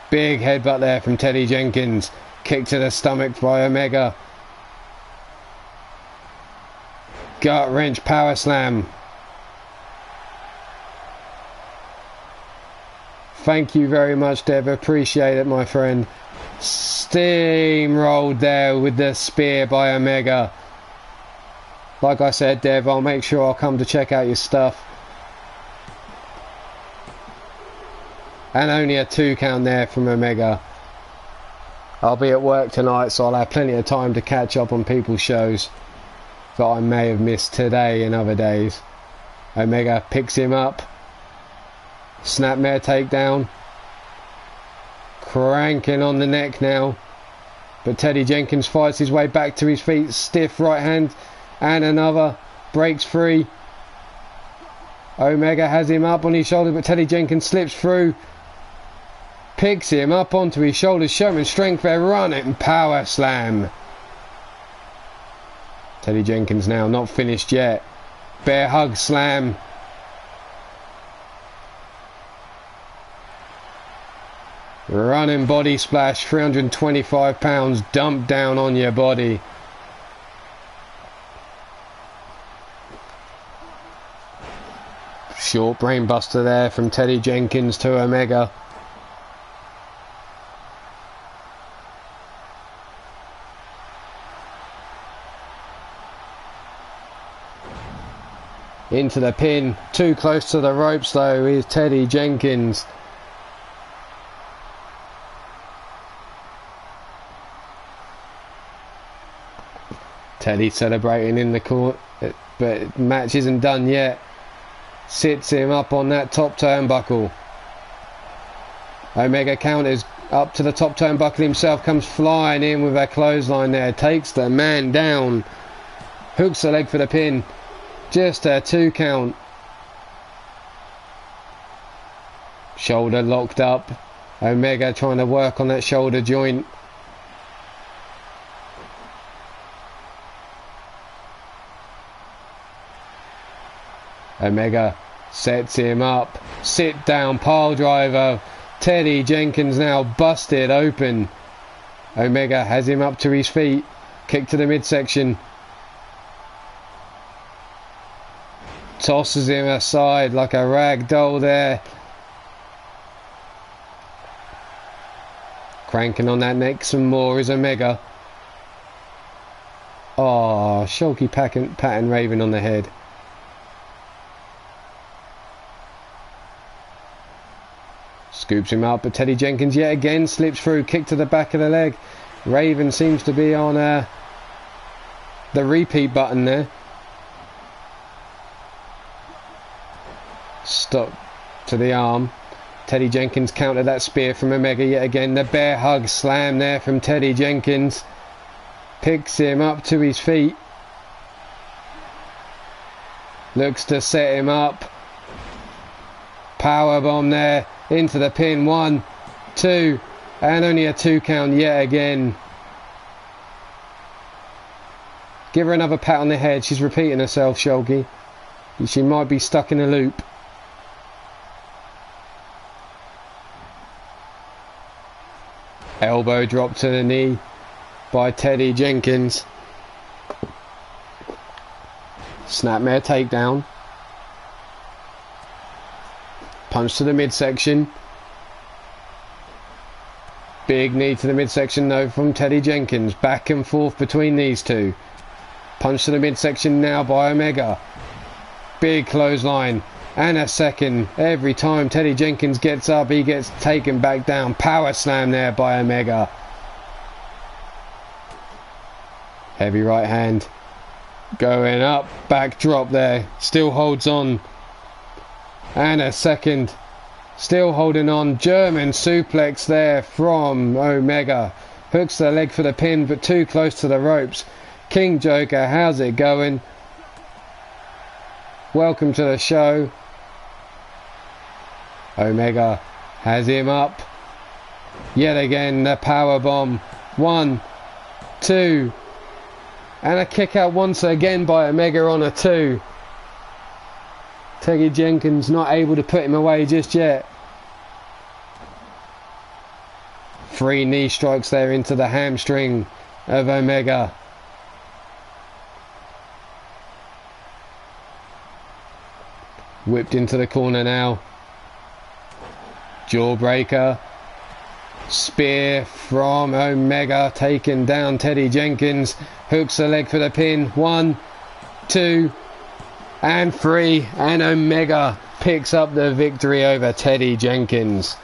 Big headbutt there from Teddy Jenkins. Kick to the stomach by Omega. Gut wrench power slam. Thank you very much, Dev. Appreciate it, my friend. Steamrolled there with the spear by Omega. Like I said, Dev, I'll make sure I'll come to check out your stuff. And only a 2 count there from Omega. I'll be at work tonight, so I'll have plenty of time to catch up on people's shows that I may have missed today and other days. Omega picks him up. Snapmare takedown. Cranking on the neck now. But Teddy Jenkins fights his way back to his feet. Stiff right hand. And another. Breaks free. Omega has him up on his shoulder, but Teddy Jenkins slips through. Picks him up onto his shoulders. Showing strength there. Run it and power slam. Teddy Jenkins now not finished yet. Bear hug slam. Running body splash. 325 pounds dumped down on your body. Short brain buster there from Teddy Jenkins to Omega. Into the pin. Too close to the ropes though is Teddy Jenkins. Teddy celebrating in the court, but match isn't done yet. Sits him up on that top turnbuckle. Omega counters up to the top turnbuckle himself, comes flying in with a clothesline there, takes the man down, hooks the leg for the pin. Just a 2 count. Shoulder locked up. Omega trying to work on that shoulder joint. Omega sets him up. Sit down pile driver. Teddy Jenkins now busted open. Omega has him up to his feet. Kick to the midsection. Tosses him aside like a rag doll there. Cranking on that neck some more is Omega. Oh, shulky pattern Raven on the head. Scoops him up, but Teddy Jenkins yet again slips through. Kick to the back of the leg. Raven seems to be on the repeat button there. Stop to the arm. Teddy Jenkins countered that spear from Omega yet again. The bear hug slam there from Teddy Jenkins. Picks him up to his feet. Looks to set him up. Powerbomb there into the pin. 1, 2, and only a 2 count yet again. Give her another pat on the head. She's repeating herself, Shulky. She might be stuck in a loop. Elbow drop to the knee by Teddy Jenkins. Snapmare takedown. Punch to the midsection. Big knee to the midsection though from Teddy Jenkins. Back and forth between these two. Punch to the midsection now by Omega. Big clothesline. And a second. Every time Teddy Jenkins gets up, he gets taken back down. Power slam there by Omega. Heavy right hand. Going up. Back drop there. Still holds on. And a second. Still holding on. German suplex there from Omega. Hooks the leg for the pin, but too close to the ropes. King Joker, how's it going? Welcome to the show. Omega has him up. Yet again, the power bomb. 1, 2. And a kick out once again by Omega on a 2. Teddy Jenkins not able to put him away just yet. 3 knee strikes there into the hamstring of Omega. Whipped into the corner now. Jawbreaker. Spear from Omega, taking down Teddy Jenkins. Hooks the leg for the pin. 1, 2, and 3. And Omega picks up the victory over Teddy Jenkins.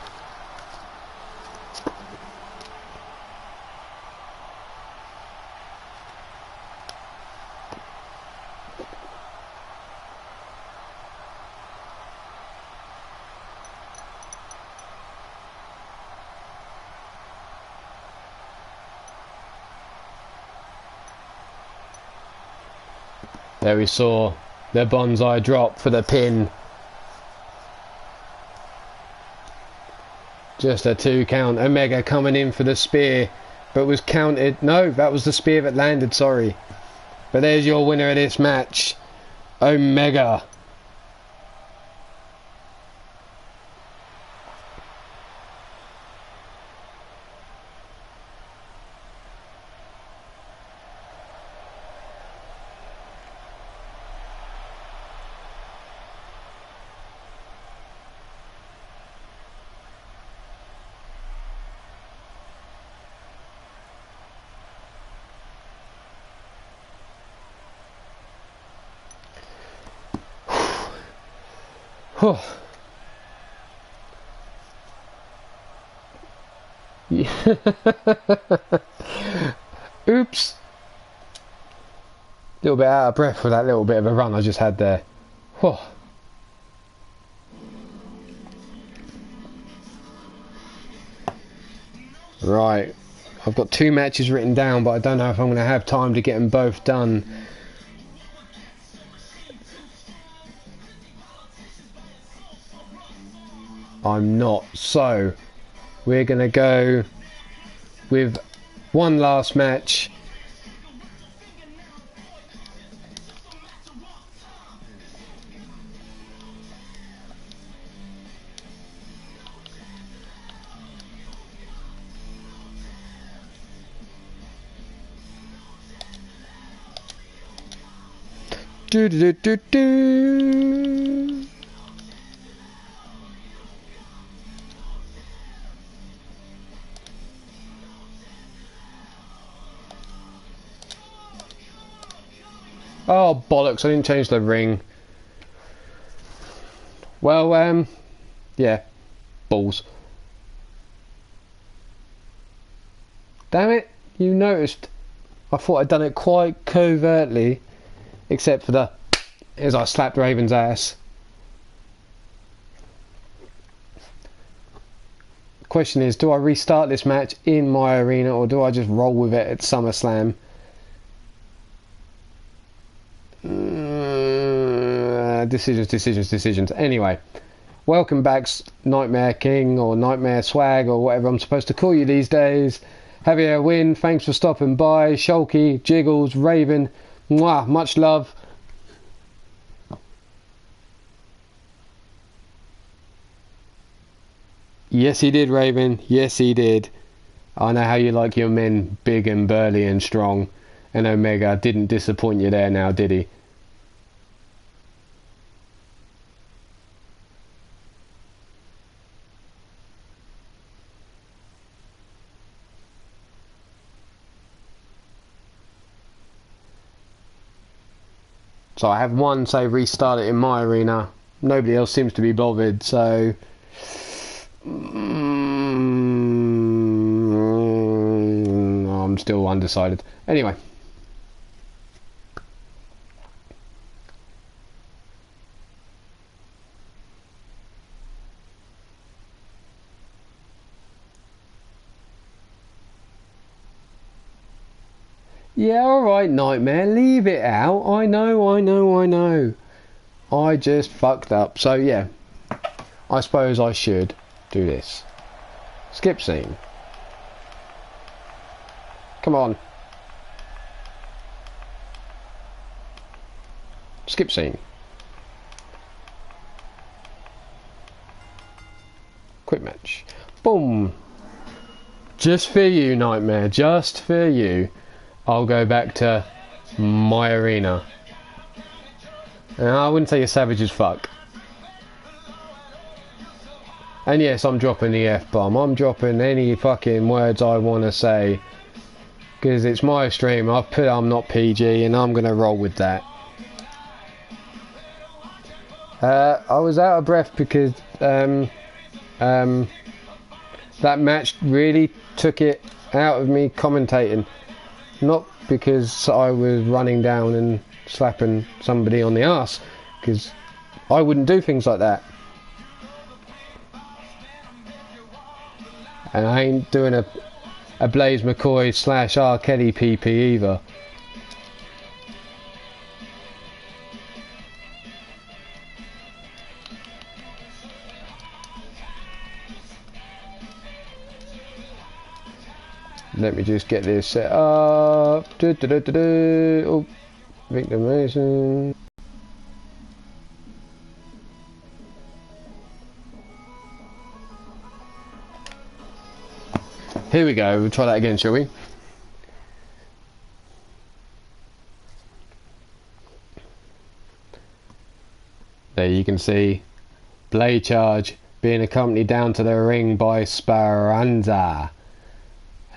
There we saw the bonsai drop for the pin. Just a 2 count. Omega coming in for the spear, but was counted. No, that was the spear that landed, sorry. But there's your winner of this match, Omega. Whew. Oops. Little bit out of breath for that little bit of a run I just had there. Whew. Right, I've got 2 matches written down, but I don't know if I'm going to have time to get them both done. I'm not, so we're going to go with one last match. Do do do do do. Oh bollocks, I didn't change the ring. Well, yeah, balls. Damn it, you noticed. I thought I'd done it quite covertly, except for the as I slapped Raven's ass. The question is, do I restart this match in my arena or do I just roll with it at SummerSlam? Decisions. Anyway, welcome back, Nightmare King or Nightmare Swag or whatever I'm supposed to call you these days. Javier Win, thanks for stopping by. Shulky, Jiggles, Raven, mwah, much love. Yes, he did, Raven. Yes, he did. I know how you like your men big and burly and strong. And Omega didn't disappoint you there now, did he? So I have one say restart it in my arena. Nobody else seems to be bothered, so I'm still undecided. Anyway. Yeah, alright, Nightmare, leave it out. I know. I just fucked up. So, yeah. I suppose I should do this. Skip scene. Come on. Skip scene. Quick match. Boom. Just for you, Nightmare. Just for you. I'll go back to my arena. And I wouldn't say you're savage as fuck. And yes, I'm dropping the F-bomb. I'm dropping any fucking words I want to say. Because it's my stream. I've put I'm not PG and I'm going to roll with that. I was out of breath because that match really took it out of me commentating. Not because I was running down and slapping somebody on the arse, because I wouldn't do things like that. And I ain't doing a Blaze McCoy / R. Kelly PP either. Let me just get this set up. Oh, Victor Mason. Here we go. We'll try that again, shall we? There you can see Blade Charge being accompanied down to the ring by Speranza.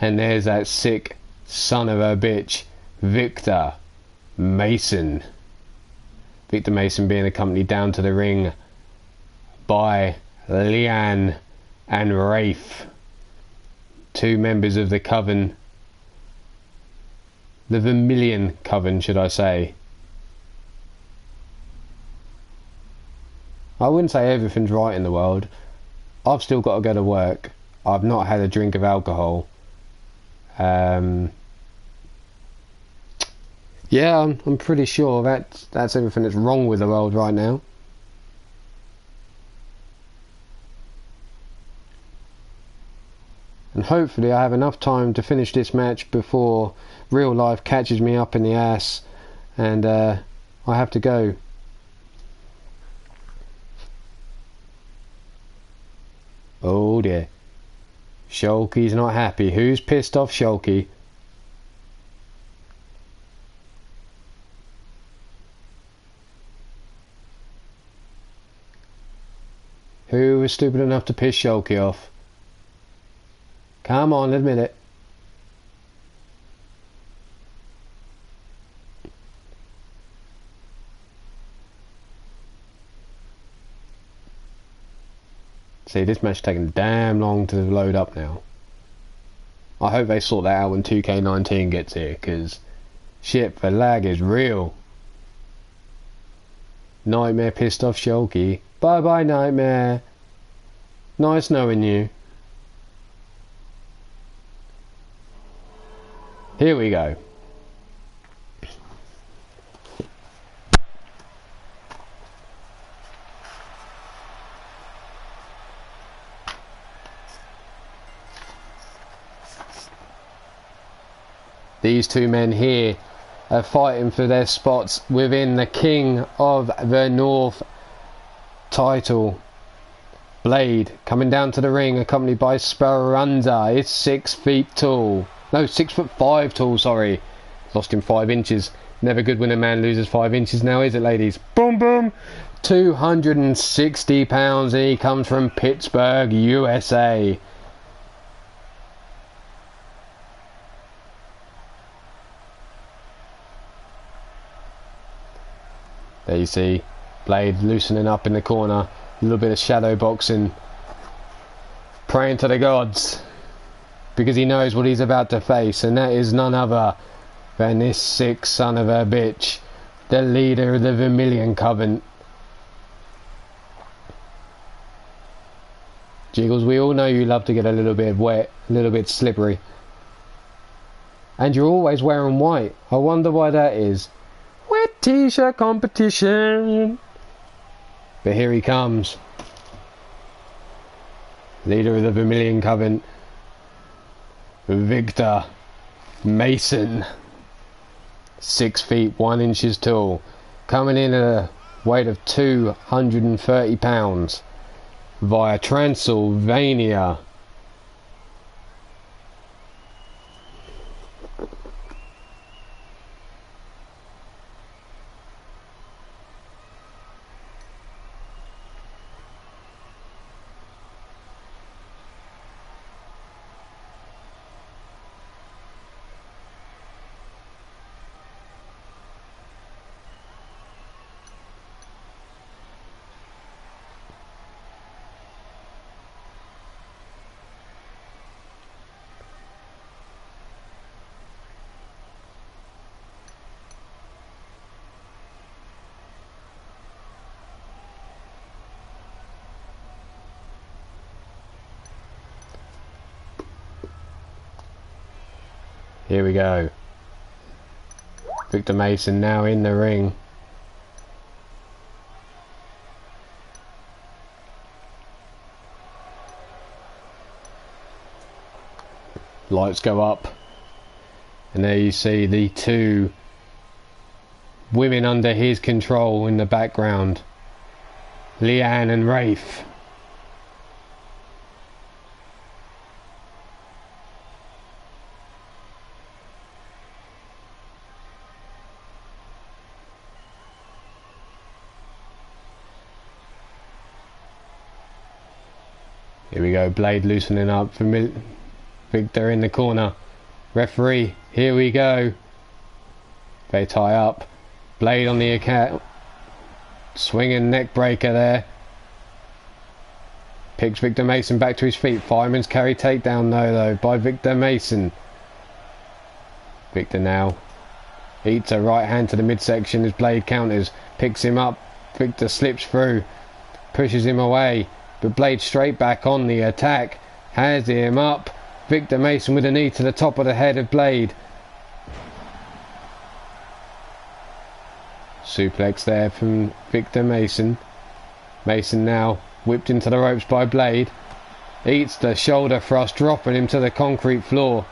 And there's that sick son of a bitch, Victor Mason. Victor Mason being accompanied down to the ring by Leanne and Rafe, two members of the Coven, the Vermilion Coven, should I say. I wouldn't say everything's right in the world. I've still got to go to work. I've not had a drink of alcohol. Yeah, I'm pretty sure that's everything that's wrong with the world right now. And hopefully I have enough time to finish this match before real life catches me up in the ass and I have to go. Oh dear. Shulky's not happy. Who's pissed off Shulky? Who was stupid enough to piss Shulky off? Come on, admit it. See, this match taking damn long to load up now. I hope they sort that out when 2K19 gets here, because shit, the lag is real. Nightmare pissed off Shulky. Bye bye, Nightmare. Nice knowing you. Here we go. These two men here are fighting for their spots within the King of the North title. Blade coming down to the ring, accompanied by Speranza. It's 6 feet tall. No, 6'5" tall, sorry. Lost him 5 inches. Never good when a man loses 5 inches now, is it, ladies? Boom, boom. 260 pounds, and he comes from Pittsburgh, USA. There you see Blade loosening up in the corner. A little bit of shadow boxing. Praying to the gods. Because he knows what he's about to face. And that is none other than this sick son of a bitch. The leader of the Vermilion Coven. Jiggles, we all know you love to get a little bit wet. A little bit slippery. And you're always wearing white. I wonder why that is. Wet t-shirt competition. But here he comes. Leader of the Vermilion Coven. Victor Mason. 6 feet 1 inches tall. Coming in at a weight of 230 pounds. Via Transylvania. Here we go. Victor Mason now in the ring. Lights go up. And there you see the two women under his control in the background. Leanne and Rafe. Here we go, Blade loosening up for Victor in the corner. Referee, here we go. They tie up. Blade on the account. Swinging neck breaker there. Picks Victor Mason back to his feet. Fireman's carry takedown though by Victor Mason. Victor now eats a right hand to the midsection as Blade counters. Picks him up. Victor slips through. Pushes him away. But Blade straight back on the attack. Has him up. Victor Mason with a knee to the top of the head of Blade. Suplex there from Victor Mason. Mason now whipped into the ropes by Blade. Eats the shoulder thrust, dropping him to the concrete floor.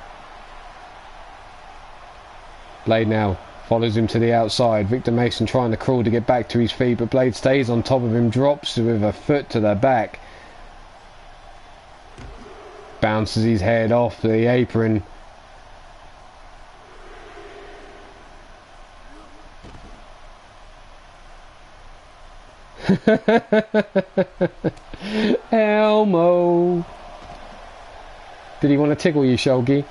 Blade now follows him to the outside. Victor Mason trying to crawl to get back to his feet, but Blade stays on top of him, drops with a foot to the back. Bounces his head off the apron. Elmo. Did he want to tickle you, Shoggy?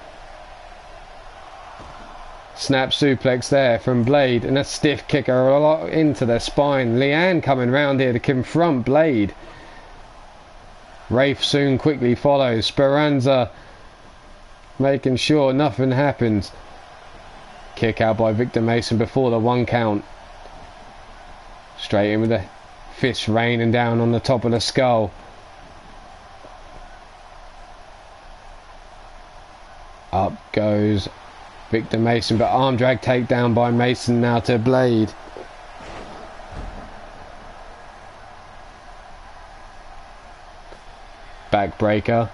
Snap suplex there from Blade, and a stiff kicker a lot into the spine. Leanne coming round here to confront Blade. Rafe soon quickly follows. Speranza making sure nothing happens. Kick out by Victor Mason before the 1 count. Straight in with the fist raining down on the top of the skull. Up goes Victor Mason, but arm drag takedown by Mason now to Blade. Backbreaker.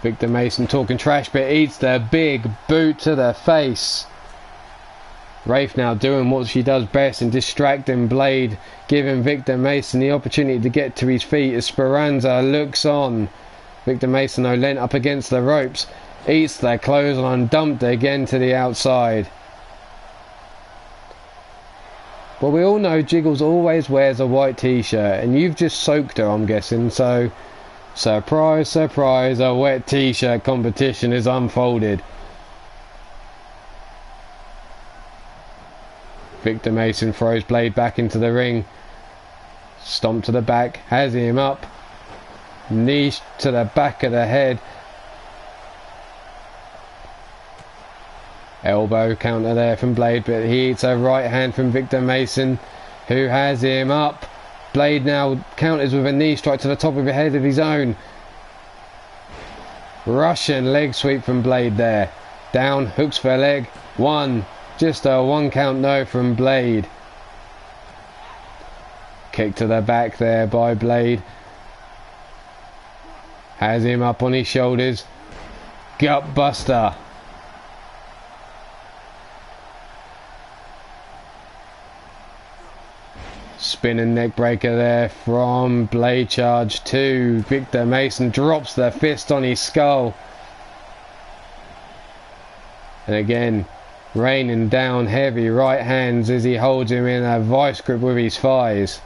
Victor Mason talking trash, but eats the big boot to the face. Rafe now doing what she does best and distracting Blade, giving Victor Mason the opportunity to get to his feet as Speranza looks on. Victor Mason though leant up against the ropes, eats the clothesline, dumped again to the outside. Well, we all know Jiggles always wears a white t-shirt, and you've just soaked her, I'm guessing, so surprise, surprise, a wet t-shirt competition is unfolded. Victor Mason throws Blade back into the ring. Stomp to the back, has him up. Knee to the back of the head. Elbow counter there from Blade, but he eats a right hand from Victor Mason, who has him up. Blade now counters with a knee strike to the top of the head of his own. Russian leg sweep from Blade there. Down, hooks for a leg. 1. Just a 1 count no from Blade. Kick to the back there by Blade. Has him up on his shoulders. Gut buster. Spinning neck breaker there from Blade. Charge 2. Victor Mason drops the fist on his skull. And again, raining down heavy right hands as he holds him in a vice grip with his thighs.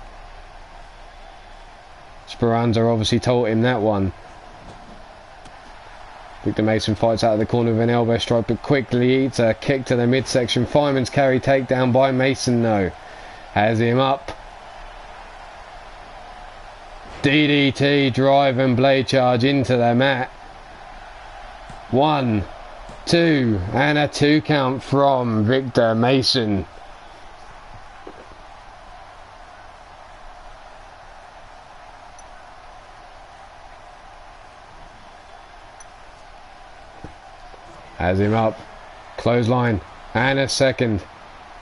Speranza obviously taught him that one. Victor Mason fights out of the corner with an elbow strike, but quickly eats a kick to the midsection. Fireman's carry takedown by Mason though. Has him up. DDT drive and Blade charge into the mat. 1, 2, and a 2 count from Victor Mason. Has him up. Clothesline and a second.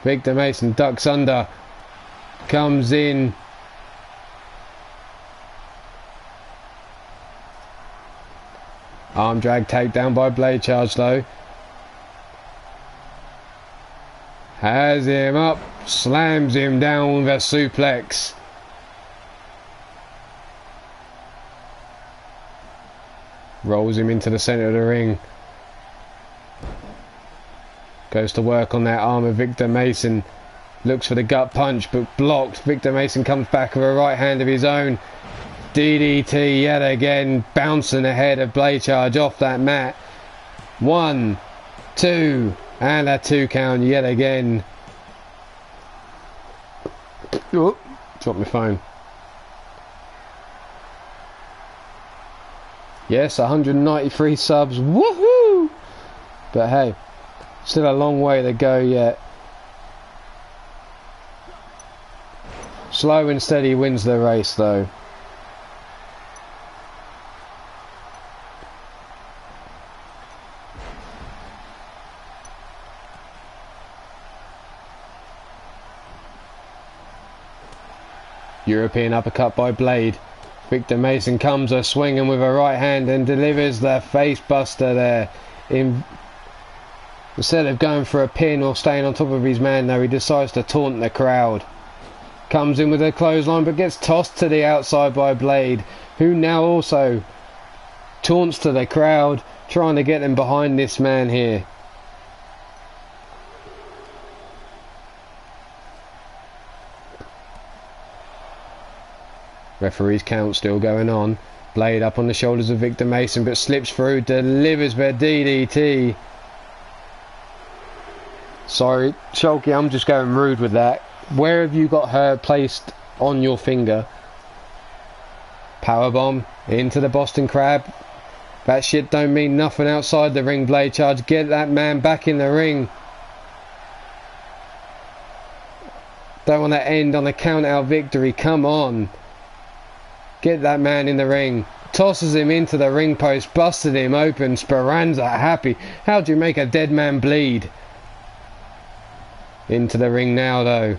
Victor Mason ducks under. Comes in. Arm drag takedown by Blade charge though. Has him up. Slams him down with a suplex. Rolls him into the centre of the ring. Goes to work on that arm of Victor Mason. Looks for the gut punch, but blocked. Victor Mason comes back with a right hand of his own. DDT yet again, bouncing ahead of Blade charge off that mat. 1, 2, and a 2 count yet again. Oh, dropped my phone. Yes, 193 subs. Woohoo! But hey, still a long way to go yet. Slow and steady wins the race though. European uppercut by Blade. Victor Mason comes a swinging with a right hand and delivers the face buster there. Instead of going for a pin or staying on top of his man, though, he decides to taunt the crowd. Comes in with a clothesline but gets tossed to the outside by Blade, who now also taunts to the crowd, trying to get them behind this man here. Referee's count still going on. Blade up on the shoulders of Victor Mason but slips through, delivers the DDT. Sorry, Shulky, I'm just going rude with that. Where have you got her placed on your finger? Powerbomb into the Boston Crab. That shit don't mean nothing outside the ring. Blade charge. Get that man back in the ring. Don't want to end on a count out victory. Come on. Get that man in the ring. Tosses him into the ring post. Busted him open. Speranza happy. How do you make a dead man bleed? Into the ring now though.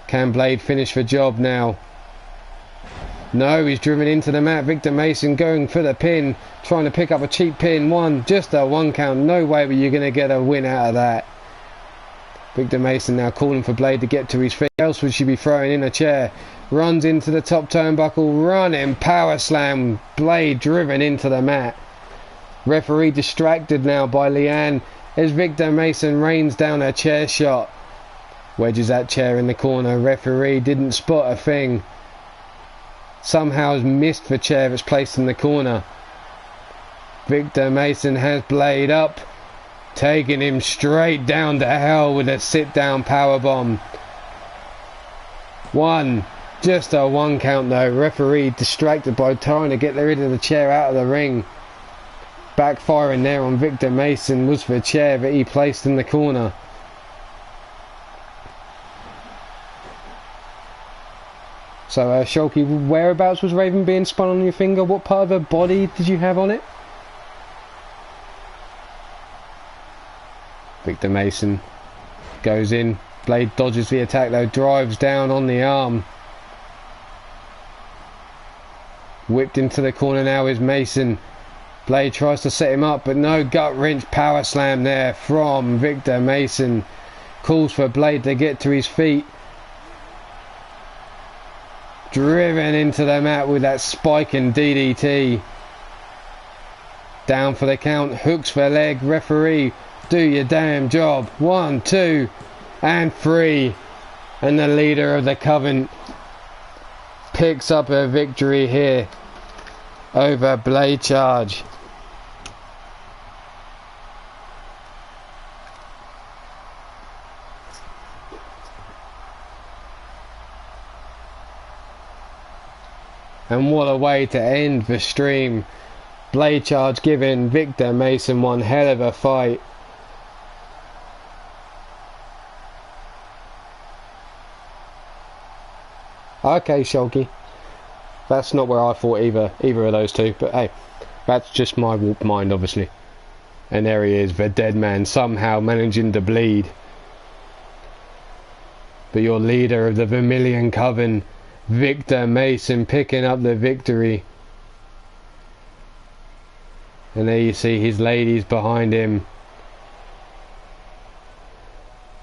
Can Blade finish the job now? No, he's driven into the mat. Victor Mason going for the pin. Trying to pick up a cheap pin. Just a 1 count. No way were you going to get a win out of that. Victor Mason now calling for Blade to get to his feet. Else would she be throwing in a chair? Runs into the top turnbuckle. Running power slam. Blade driven into the mat. Referee distracted now by Leanne as Victor Mason rains down a chair shot. Wedges that chair in the corner. Referee didn't spot a thing. Somehow has missed the chair that's placed in the corner. Victor Mason has Blade up, taking him straight down to hell with a sit-down powerbomb. Just a 1 count though. Referee distracted by trying to get rid of the chair out of the ring. Backfiring there on Victor Mason was the chair that he placed in the corner. So, Shulky, whereabouts was Raven being spun on your finger? What part of her body did you have on it? Victor Mason goes in. Blade dodges the attack though, drives down on the arm. Whipped into the corner now is Mason. Blade tries to set him up, but no, gut wrench power slam there from Victor Mason. Calls for Blade to get to his feet. Driven into the mat with that spike and DDT. Down for the count, hooks the leg. Referee, do your damn job. 1, 2, and 3. And the leader of the Coven picks up a victory here over Blade Charge. And what a way to end the stream. Blade Charge giving Victor Mason one hell of a fight. Okay, Shulky. That's not where I thought either of those two. But hey, that's just my warped mind, obviously. And there he is, the dead man, somehow managing to bleed. But your leader of the Vermilion Coven, Victor Mason, picking up the victory. And there you see his ladies behind him.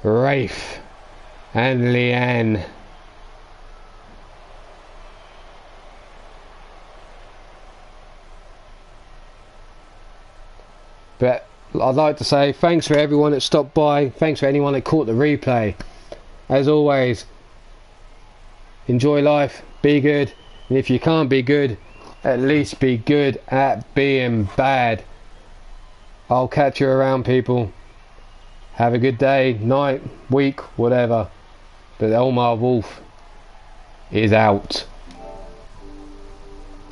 Rafe and Leanne. But I'd like to say thanks for everyone that stopped by. Thanks for anyone that caught the replay. As always, enjoy life, be good, and if you can't be good, at least be good at being bad. I'll catch you around, people. Have a good day, night, week, whatever. But Ulmarwolf is out.